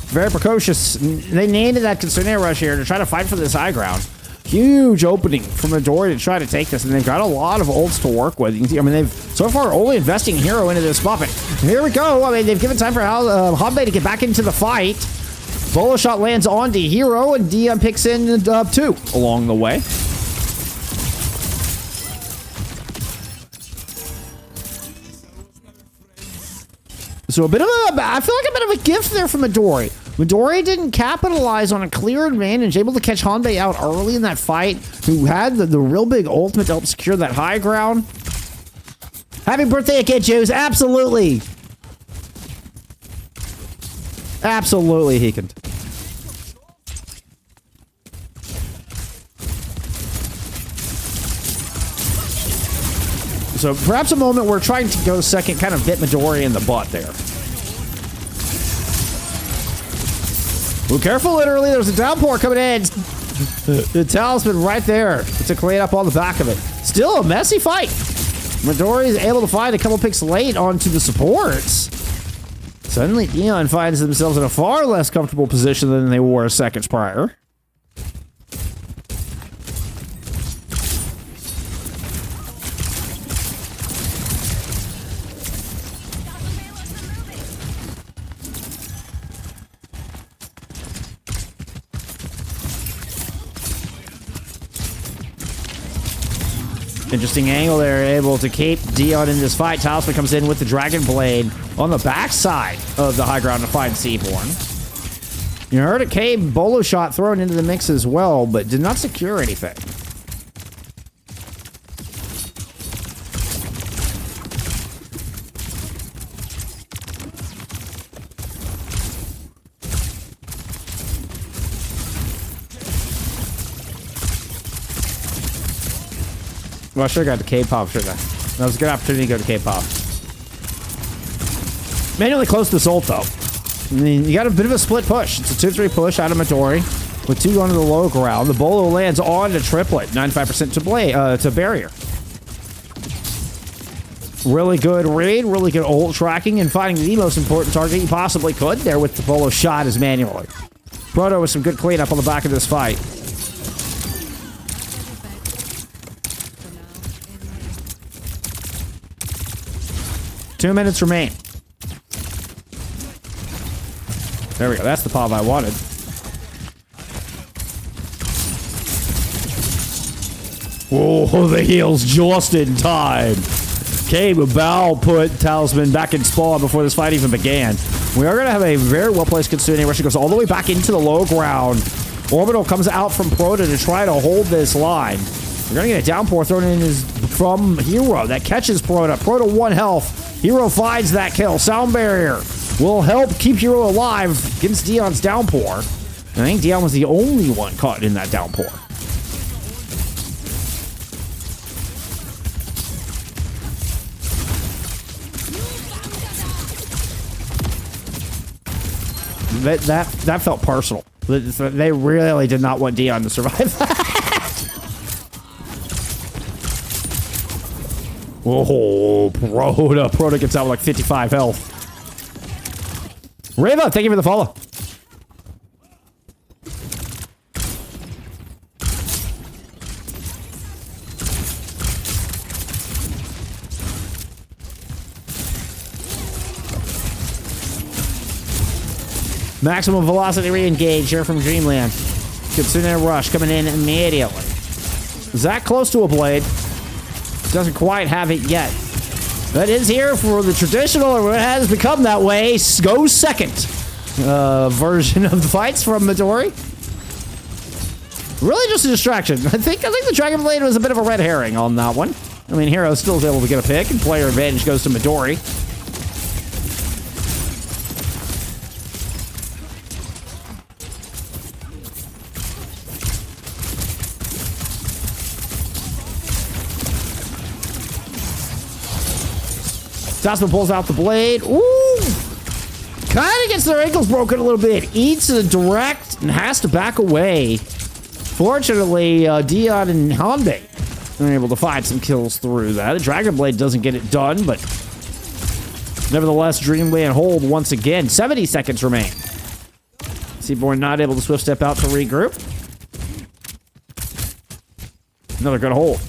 very precocious. They named that Kitsune rush here to try to fight for this high ground. Huge opening from Midori to try to take this, and they've got a lot of ults to work with. You can see, I mean, they've so far only investing Hero into this spot, but here we go. I mean, they've given time for Hanbei to get back into the fight. Bolo shot lands onto Hero, and Dion picks in 2 along the way. So a bit of I feel like a bit of a gift there from Midori. Midori didn't capitalize on a clear advantage, able to catch Hanbei out early in that fight, who had the real big ultimate to help secure that high ground. Happy birthday again, Joes. Absolutely. Absolutely, he can. So perhaps a moment where trying to go second kind of bit Midori in the butt there. Well, careful, literally. There's a downpour coming in. The Talisman right there to clean up all the back of it. Still a messy fight. Midori is able to find a couple picks late onto the supports. Suddenly, Dion finds themselves in a far less comfortable position than they were seconds prior. Interesting angle there, able to keep Dion in this fight. Talisman comes in with the Dragon Blade on the backside of the high ground to find Seaborn. You heard a Cave bolo shot thrown into the mix as well, but did not secure anything. Well, I should have got to K-pop, shouldn't I? That was a good opportunity to go to K-pop. Manually close to this ult, though. I mean, you got a bit of a split push. It's a 2-3 push out of Midori with 2 going to the low ground. The bolo lands on the triplet, 95% to barrier. Really good read, really good ult tracking, and finding the most important target you possibly could there with the bolo shot is manually. Proto with some good cleanup on the back of this fight. 2 minutes remain. There we go. That's the pop I wanted. Oh, the heals just in time. Came about put Talisman back in spawn before this fight even began. We are going to have a very well-placed Kitsune Rush. It goes all the way back into the low ground. Orbital comes out from Proto to try to hold this line. We're going to get a downpour thrown in from Hero. That catches Proto. Proto 1 health. Hero finds that kill. Sound barrier will help keep Hero alive against Dion's downpour. I think Dion was the only one caught in that downpour. That felt personal. They really did not want Dion to survive that. Oh, Proto gets out with like 55 health. Rava, thank you for the follow. Maximum velocity re-engage here from Dreamland. Kitsune Rush coming in immediately. Is that close to a blade? Doesn't quite have it yet. That is here for the traditional, or it has become that way, go second version of the fights from Midori. Really just a distraction. I think the Dragon Blade was a bit of a red herring on that one. I mean, Hero still is able to get a pick, and player advantage goes to Midori. Tasman pulls out the blade. Ooh! Kind of gets their ankles broken a little bit. Eats a direct and has to back away. Fortunately, Dion and Hanbei are able to find some kills through that. The Dragon Blade doesn't get it done, but nevertheless, Dreamland hold once again. 70 seconds remain. Seaborn not able to swift step out to regroup. Another good hold.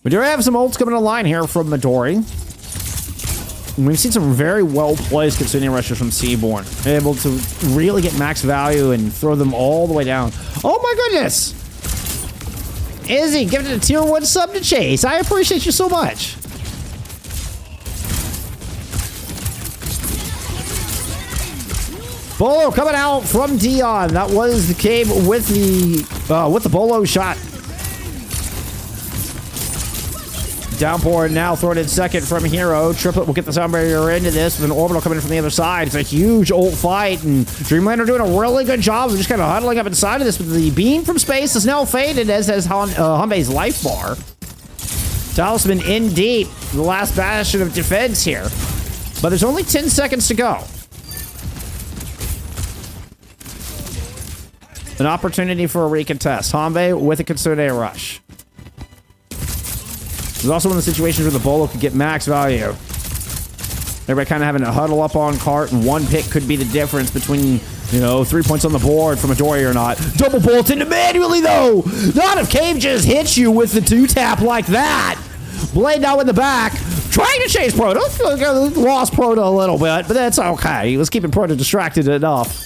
We do have some ults coming online here from Midori. And we've seen some very well-placed Kitsune Rushers from Seaborn. Able to really get max value and throw them all the way down. Oh my goodness! Izzy, giving it a tier 1 sub to Chase. I appreciate you so much. Bolo coming out from Dion. That was the cave with the Bolo shot. Downpour now thrown in second from Hero. Triplet will get the sound barrier into this with an orbital coming in from the other side. It's a huge ult fight, and Dreamland are doing a really good job of just kind of huddling up inside of this. But the beam from space is now faded, as has Hanbei's life bar. Talisman in deep, the last bastion of defense here. But there's only 10 seconds to go. An opportunity for a recontest. Hanbei with a Kitsune Rush. There's also one of the situations where the Bolo could get max value. Everybody kind of having to huddle up on cart, and one pick could be the difference between, 3 points on the board from Midori or not. Double bolt into manually, though! Not if Cave just hits you with the 2-tap like that! Blade now in the back, trying to chase Proto. Lost Proto a little bit, but that's okay. He was keeping Proto distracted enough.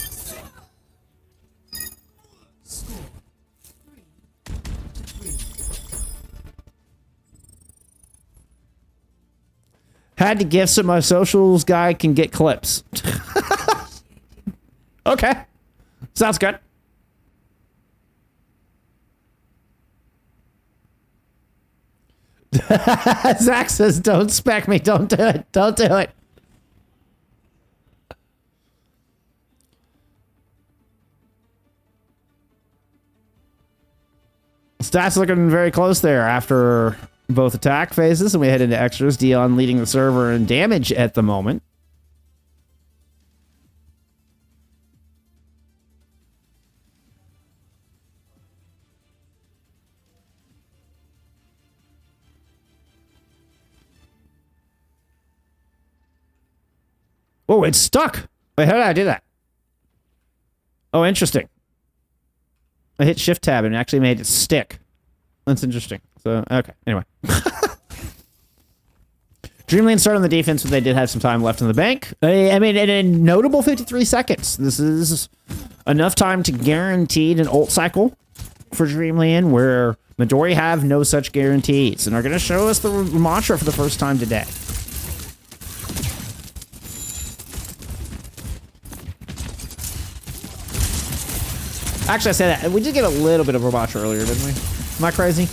Had to gift so my socials guy can get clips. Okay. Sounds good. Zach says, don't spec me. Don't do it. Don't do it. Stats looking very close there after both attack phases, and we head into extras. Dion leading the server in damage at the moment. Oh, it's stuck. Wait, how did I do that? Oh, interesting. I hit shift tab and it actually made it stick. That's interesting. So, okay. Anyway. Dreamland started on the defense, but they did have some time left in the bank. I mean, in a notable 53 seconds. This is enough time to guarantee an ult cycle for Dreamland, where Midori have no such guarantees and are going to show us the mantra for the first time today. Actually, I said that. We did get a little bit of Overwatch earlier, didn't we? Am I crazy?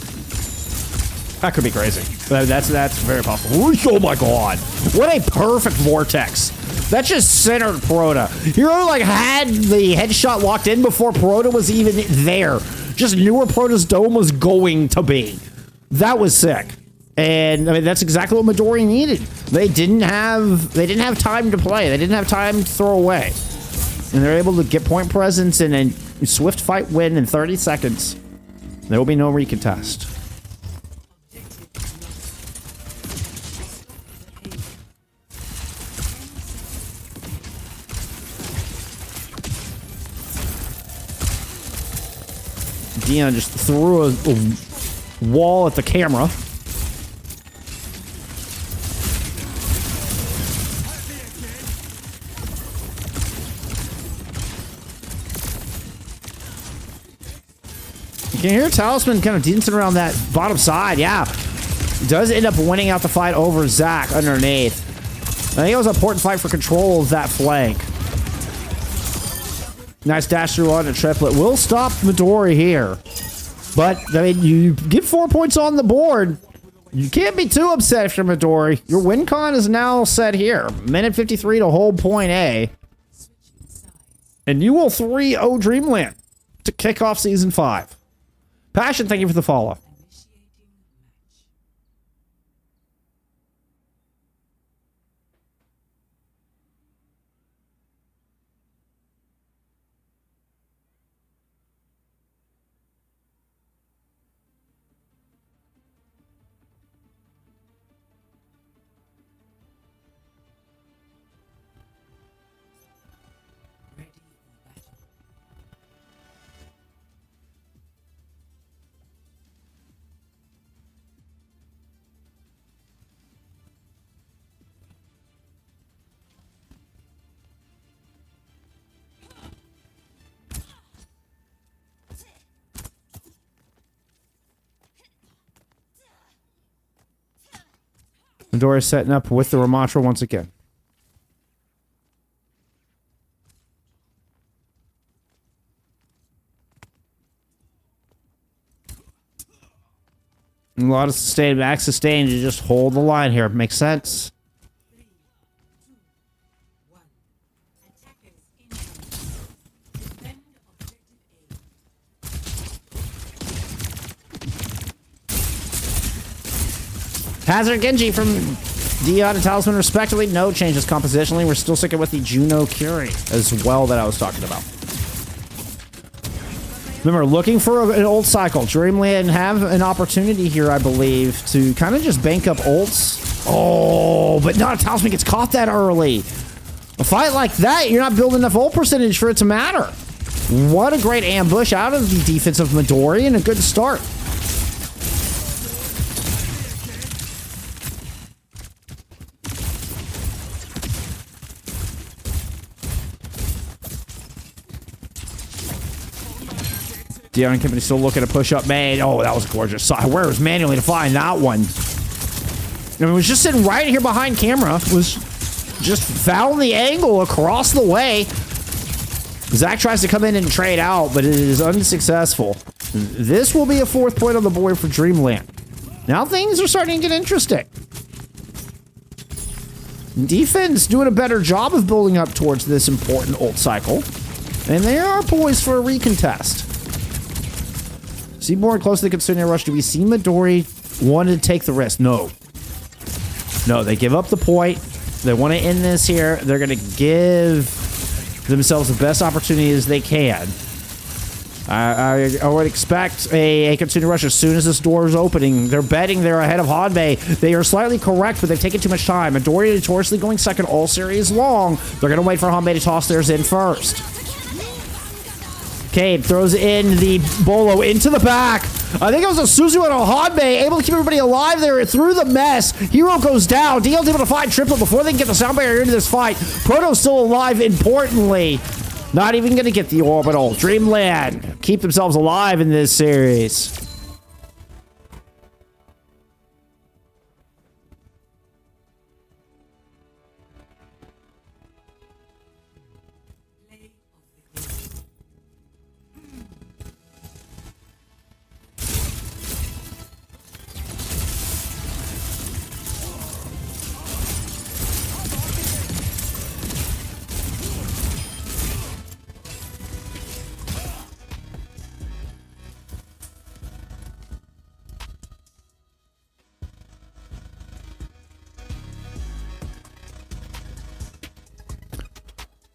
That could be crazy. That's very possible. Oh my god. What a perfect vortex. That just centered Proto. Hero like had the headshot locked in before Proto was even there. Just knew where Proto's dome was going to be. That was sick. And I mean, that's exactly what Midori needed. They didn't have time to play. They didn't have time to throw away. And they're able to get point presence and a swift fight win in 30 seconds. There will be no recontest. Dion just threw a wall at the camera. You can hear Talisman kind of dancing around that bottom side. Yeah. Does end up winning out the fight over Zach underneath. I think it was an important fight for control of that flank. Nice dash through on a triplet. Will stop Midori here. But, I mean, you get 4 points on the board. You can't be too upset if you're Midori. Your win con is now set here. Minute 53 to hold point A. And you will 3-0 Dreamland to kick off Season 5. Passion, thank you for the follow. Midori setting up with the Ramatra once again. A lot of sustain, max sustain to just hold the line here. Makes sense. Hazard Genji from Dion and Talisman respectively. No changes compositionally. We're still sticking with the Juno Curie as well that I was talking about. Remember, looking for an ult cycle. Dreamland have an opportunity here, I believe, to kind of just bank up ults. Oh, but not Talisman gets caught that early. A fight like that, you're not building enough ult percentage for it to matter. What a great ambush out of the defense of Midori and a good start. Dion and Company still looking to push up main. Oh, that was gorgeous. Where was manually to find that one? I mean, was just sitting right here behind camera. Was just found the angle across the way. Zach tries to come in and trade out, but it is unsuccessful. This will be a 4th point on the board for Dreamland. Now things are starting to get interesting. Defense doing a better job of building up towards this important ult cycle. And they are poised for a recontest. See more close to the Kitsune Rush. Do we see Midori want to take the risk? No. No, they give up the point. They want to end this here. They're going to give themselves the best opportunity as they can. I would expect a Kitsune Rush as soon as this door is opening. They're betting they're ahead of Hanbei. They are slightly correct, but they've taken too much time. Midori notoriously going second all series long. They're going to wait for Hanbei to toss theirs in first. Cade throws in the Bolo into the back. I think it was a Suzu and a Hanbei able to keep everybody alive there through the mess. Hero goes down. DL's able to find Triplet before they can get the sound barrier into this fight. Proto's still alive, importantly. Not even going to get the orbital. Dreamland keep themselves alive in this series.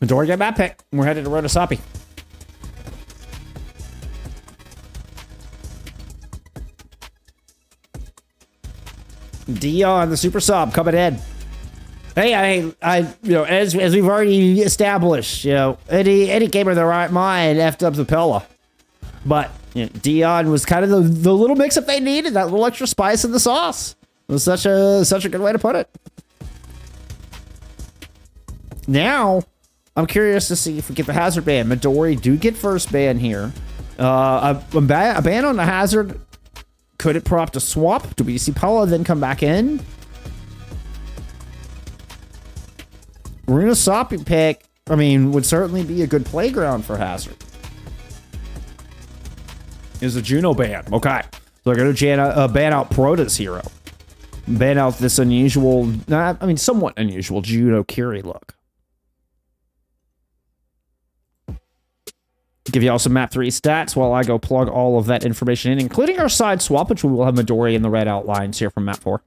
Midori got map pick. We're headed to Runasapi. Dion, the super sub, coming in. Hey, I you know, as we've already established, you know, any gamer in their right mind effed up the Pella. But you know, Dion was kind of the little mix-up they needed, that little extra spice in the sauce. It was such a good way to put it. Now, I'm curious to see if we get the hazard ban. Midori do get first ban here. A ban on the hazard. Could it prompt a swap? Do we see Pella then come back in? Runasapi pick, I mean, would certainly be a good playground for hazard. Is a Juno ban. Okay. So they're going to ban out Prota's hero. Ban out this unusual, I mean, somewhat unusual Juno Kiri look. Give you all some map 3 stats while I go plug all of that information in, including our side swap, which we will have Midori in the red outlines here from map 4.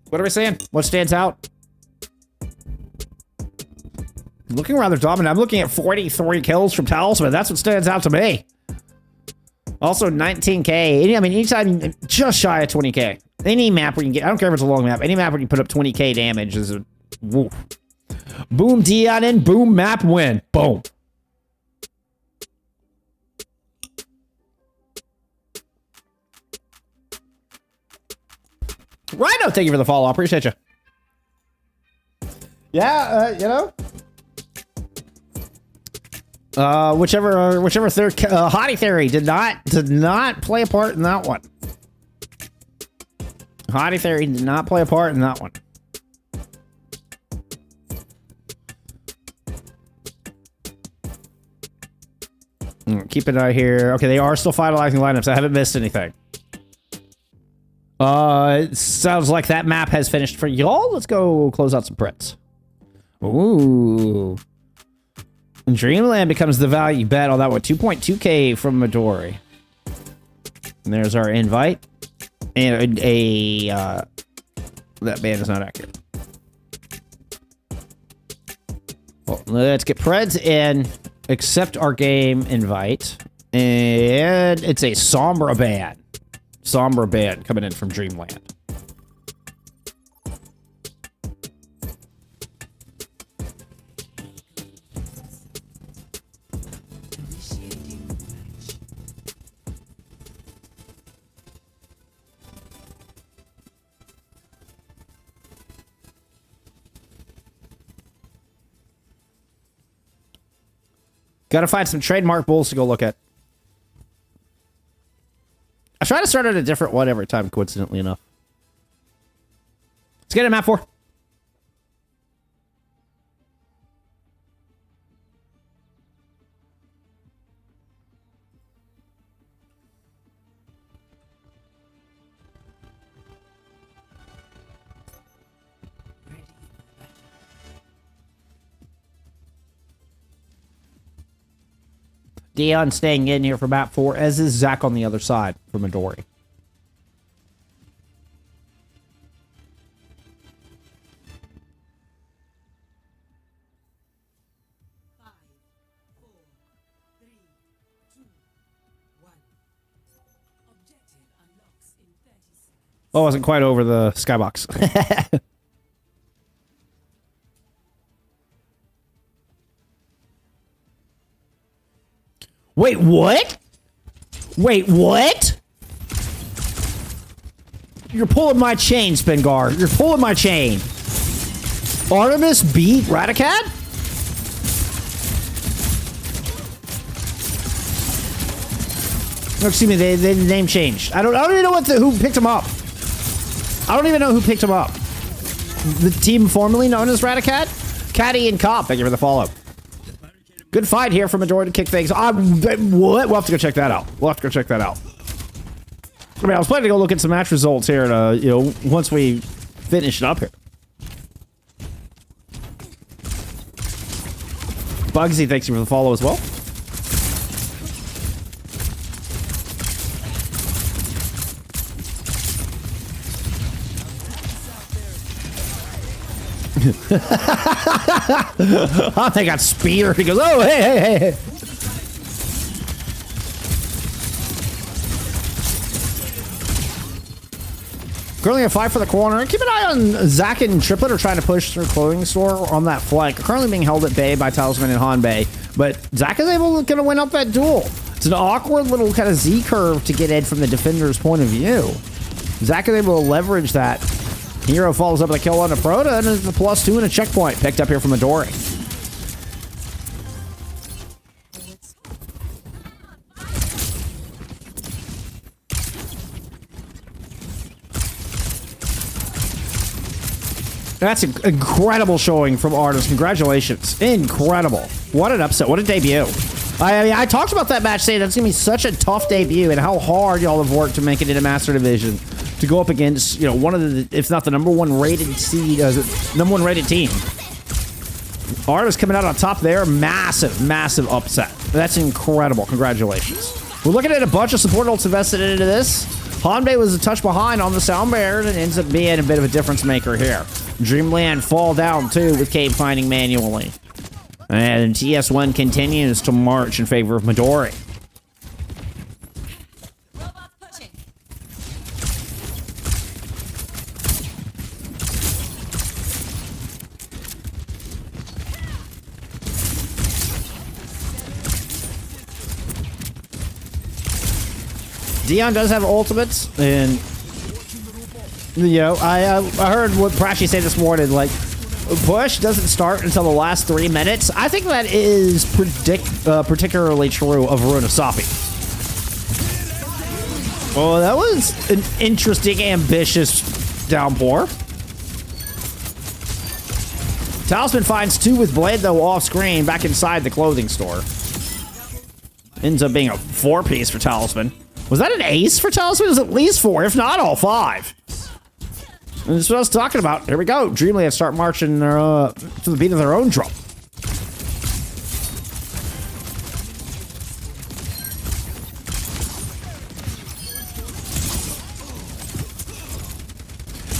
What are we saying? What stands out? Looking rather dominant. I'm looking at 43 kills from Talisman. That's what stands out to me. Also, 19k. I mean, anytime just shy of 20k. Any map where you can get, I don't care if it's a long map, any map where you can put up 20k damage is a woof. Boom, Dion in, boom, map win. Boom. Rhino, thank you for the follow. I appreciate you. Yeah, you know. Whichever third Hottie Theory did not play a part in that one. Hottie Theory did not play a part in that one. Keep an eye here. Okay, they are still finalizing lineups. I haven't missed anything. It sounds like that map has finished for y'all. Let's go close out some prints. Ooh. Dreamland becomes the value bet on that one. 2.2k from Midori. And there's our invite. And that band is not accurate. Well, let's get Preds in. Accept our game invite. And it's a Sombra band. Sombra band coming in from Dreamland. Gotta find some trademark bulls to go look at. I try to start at a different one every time, coincidentally enough. Let's get it, map 4. Dion staying in here for map 4, as is Zach on the other side for Midori. Oh, I wasn't quite over the skybox. Wait, what? Wait, what? You're pulling my chain, Spengar. You're pulling my chain. Artemis beat Raticat? No, excuse me, the name changed. I don't even know who picked him up. I don't even know who picked him up. The team formerly known as Raticat? Caddy and Cop, thank you for the follow. Good fight here for Midori to kick things. What? We'll have to go check that out. We'll have to go check that out. I mean, I was planning to go look at some match results here, to, once we finish it up here. Bugsy, thanks you for the follow as well. Oh, they got spear. He goes, oh, hey. Currently a fight for the corner. Keep an eye on Zack and Triplet are trying to push through clothing store on that flank. Currently being held at bay by Talisman and Hanbei, but Zack is able to win up that duel. It's an awkward little kind of Z curve to get in from the defender's point of view. Zack is able to leverage that. Hero follows up with a kill on the Proto, and it's a +2 and a checkpoint picked up here from Midori. That's an incredible showing from Artis. Congratulations. Incredible. What an upset. What a debut. I mean, I talked about that match saying that's going to be such a tough debut and how hard y'all have worked to make it into Master Division. To go up against, one of the, if not the #1 rated seed, #1 rated team. Artis coming out on top there. Massive upset. That's incredible. Congratulations. We're looking at a bunch of support ults invested into this. Hanbei was a touch behind on the sound barrier and ends up being a bit of a difference maker here. Dreamland fall down too with Cave finding manually. And TS1 continues to march in favor of Midori. Dion does have ultimates, and I heard what Prachi said this morning. Like, push doesn't start until the last 3 minutes. I think that is particularly true of Runasapi. Oh, that was an interesting, ambitious downpour. Talisman finds 2 with Blade, though, off screen, back inside the clothing store. Ends up being a 4-piece for Talisman. Was that an ace for Talisman? It was at least 4, if not all 5. And that's what I was talking about. Here we go. Dreamland start marching to the beat of their own drum.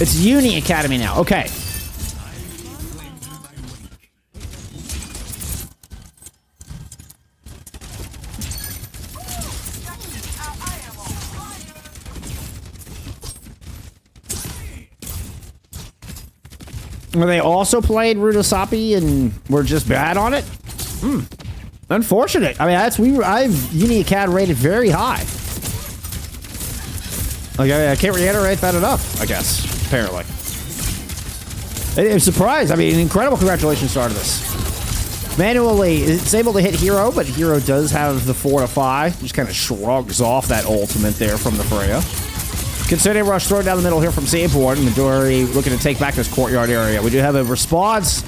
It's Uni Academy now. Okay. Were they also played Runasapi and were just bad on it? Unfortunate. I mean, I've Uni Acad rated very high. Like, I can't reiterate that enough, I guess, apparently. I'm surprised. I mean, incredible congratulations to Artemis. Manually, it's able to hit Hero, but Hero does have the Fortify. Just kind of shrugs off that ultimate there from the Freya. Kitsune Rush thrown down the middle here from Seaboard. Midori looking to take back this courtyard area. We do have a response,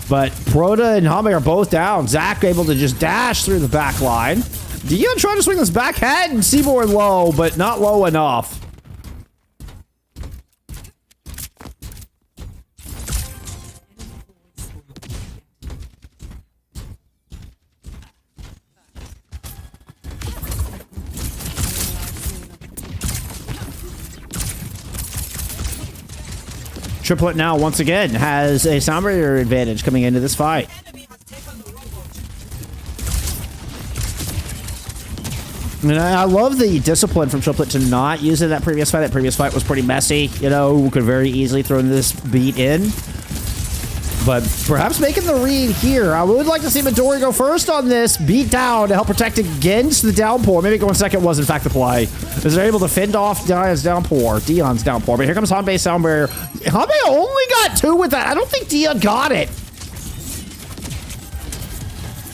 but Proda and Hame are both down. Zach able to just dash through the back line. Dion trying to swing this back head, and Seaboard low, but not low enough. Triplet now, once again, has a sound barrier advantage coming into this fight. And I love the discipline from Triplet to not use it in that previous fight. That previous fight was pretty messy. You know, could very easily throw this beat in. But perhaps making the read here. I would like to see Midori go first on this beat down to help protect against the downpour. Maybe going second was in fact the play. As they're able to fend off Dion's downpour. But here comes Hanbei's sound barrier. Hanbei only got 2 with that. I don't think Dion got it.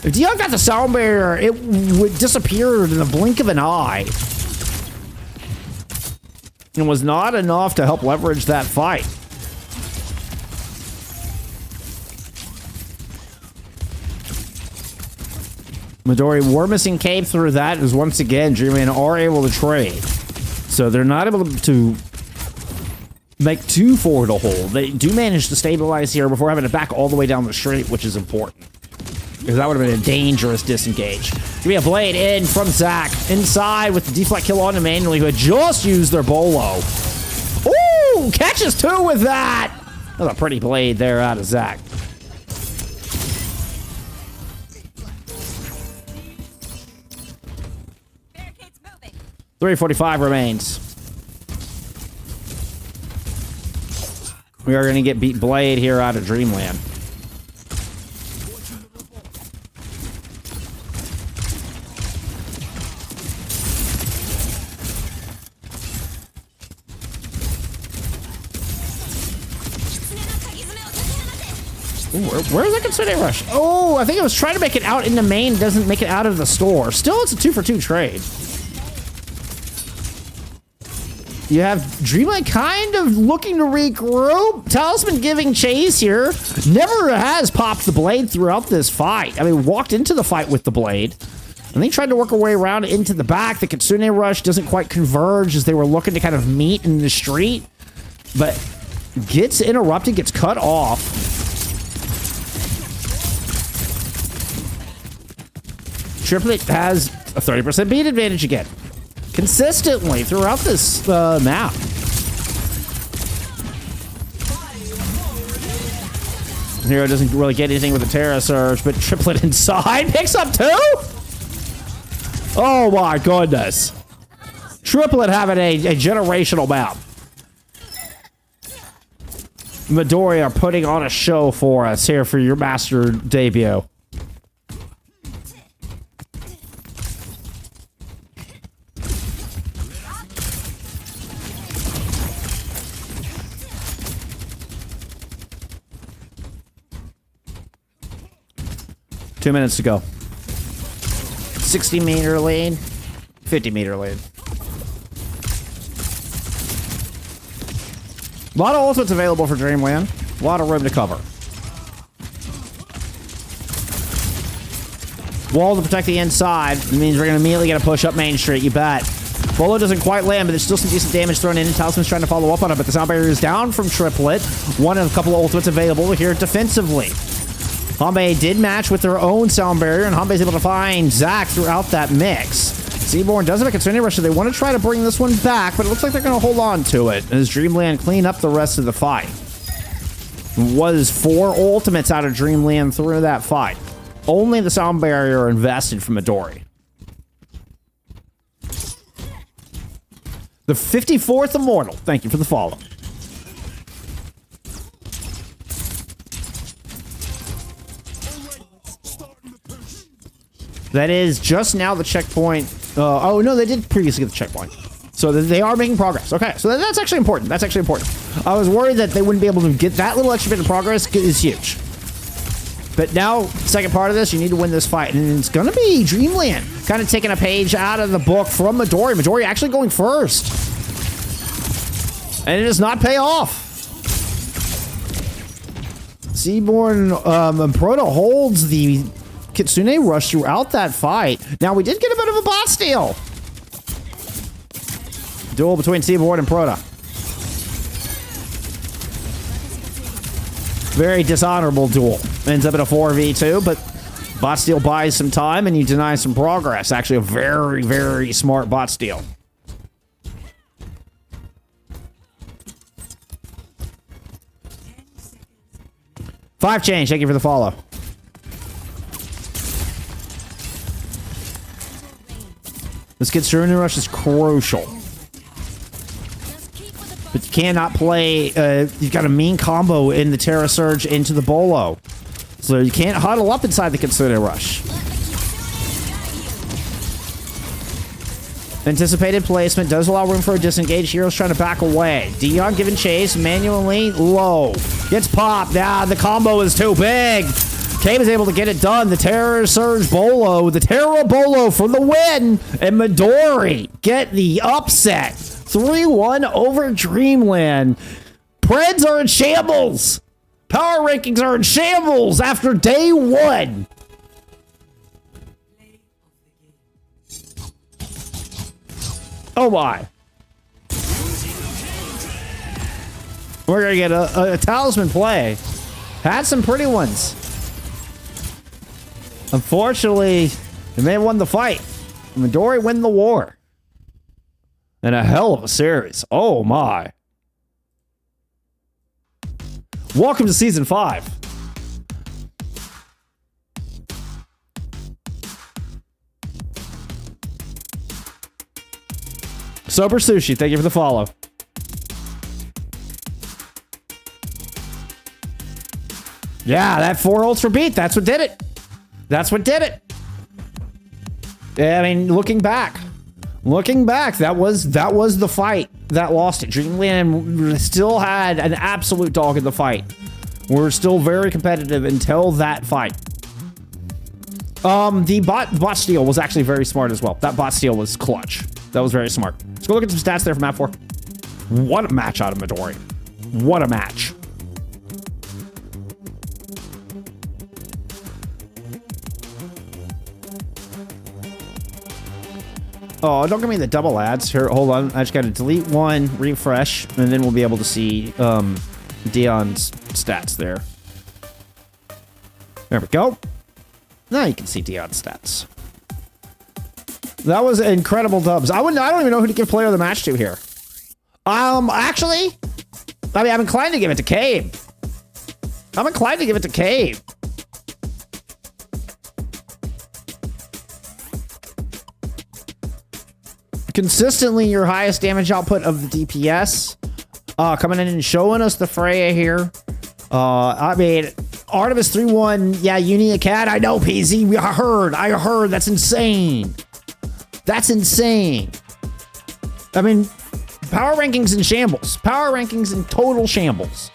If Dion got the sound barrier, it would disappear in the blink of an eye. It was not enough to help leverage that fight. Midori were missing Cape through that, as once again, Dreamland are able to trade. So they're not able to make 2 forward a hold. They do manage to stabilize here before having to back all the way down the street, which is important. Because that would have been a dangerous disengage. Give me a blade in from Zach. Inside with the deflect kill on him manually, who had just used their bolo. Ooh, catches 2 with that. That was a pretty blade there out of Zach. Barricades moving. 3:45 remains. We are going to get beat Blade here out of Dreamland. Ooh, where's that Kitsune Rush? Oh, I think it was trying to make it out into main. Doesn't make it out of the store. Still, it's a 2-for-2 trade. You have Dreamland kind of looking to regroup. Talisman giving chase here. Never has popped the blade throughout this fight. I mean, walked into the fight with the blade. And they tried to work her way around into the back. The Kitsune Rush doesn't quite converge as they were looking to kind of meet in the street. But gets interrupted, gets cut off. Triplet has a 30% beat advantage again. Consistently throughout this map. Hero doesn't really get anything with the Terra Surge, but Triplet inside picks up 2? Oh my goodness. Triplet having a generational map. Midori are putting on a show for us here for your master debut. Two minutes to go. 60-meter lead, 50-meter lead. A lot of ultimates available for Dreamland. A lot of room to cover. Wall to protect the inside. It means we're going to immediately get a push up Main Street, you bet. Bolo doesn't quite land, but there's still some decent damage thrown in. Talisman's trying to follow up on it, but the sound barrier is down from Triplet. One of a couple of ultimates available here defensively. Hanbei did match with their own sound barrier, and Hanbei's able to find Zach throughout that mix. Seaborn does have a Kitsune Rush, so they want to try to bring this one back, but it looks like they're going to hold on to it as Dreamland clean up the rest of the fight. It was 4 ultimates out of Dreamland through that fight. Only the sound barrier invested from Midori. The 54th Immortal. Thank you for the follow. That is just now the checkpoint. Oh, no, they did previously get the checkpoint. So they are making progress. Okay, so that's actually important. That's actually important. I was worried that they wouldn't be able to get that little extra bit of progress is huge. But now, second part of this, you need to win this fight. And it's going to be Dreamland. Kind of taking a page out of the book from Midori. Midori actually going first. And it does not pay off. Seaborn and Proto holds the Kitsune rush throughout that fight. Now, we did get a bit of a bot steal. Duel between Seaborn and Proto. Very dishonorable duel. Ends up in a 4v2, but bot steal buys some time and you deny some progress. Actually, a very, very smart bot steal. Five change. Thank you for the follow. This gets Rune Rush is crucial. But you cannot play, you've got a mean combo in the Terra Surge into the Bolo. So you can't huddle up inside the Kitsune Rush. Anticipated placement does allow room for a disengage. Heroes trying to back away. Dion giving chase, manually low. Gets popped. Nah, the combo is too big. Cave is able to get it done. The Terra Surge Bolo, the Terra Bolo for the win. And Midori get the upset. 3-1 over Dreamland. Preds are in shambles. Power rankings are in shambles after day one. Oh my. We're going to get a talisman play. Had some pretty ones. Unfortunately, they may have won the fight. Midori win the war. And a hell of a series. Oh my. Welcome to season 5. Sober Sushi, thank you for the follow. Yeah, that 4 ultra beat, that's what did it. That's what did it. Yeah, I mean, looking back, that was the fight that lost it. Dreamland still had an absolute dog in the fight. We're still very competitive until that fight. The bot steal was actually very smart as well. That bot steal was clutch. That was very smart. Let's go look at some stats there from map 4. What a match out of Midori. What a match. Oh, don't give me the double ads. Here, hold on. I just got to delete one, refresh, and then we'll be able to see Dion's stats there. There we go. Now you can see Dion's stats. That was incredible dubs. I don't even know who to give player of the match to here. Actually, I mean, I'm inclined to give it to Cave. Consistently your highest damage output of the DPS. Coming in and showing us the Freya here. I mean, Artemis 3-1. Yeah, Unia Cat. I know, PZ. I heard. That's insane. That's insane. I mean, power rankings in shambles. Power rankings in total shambles.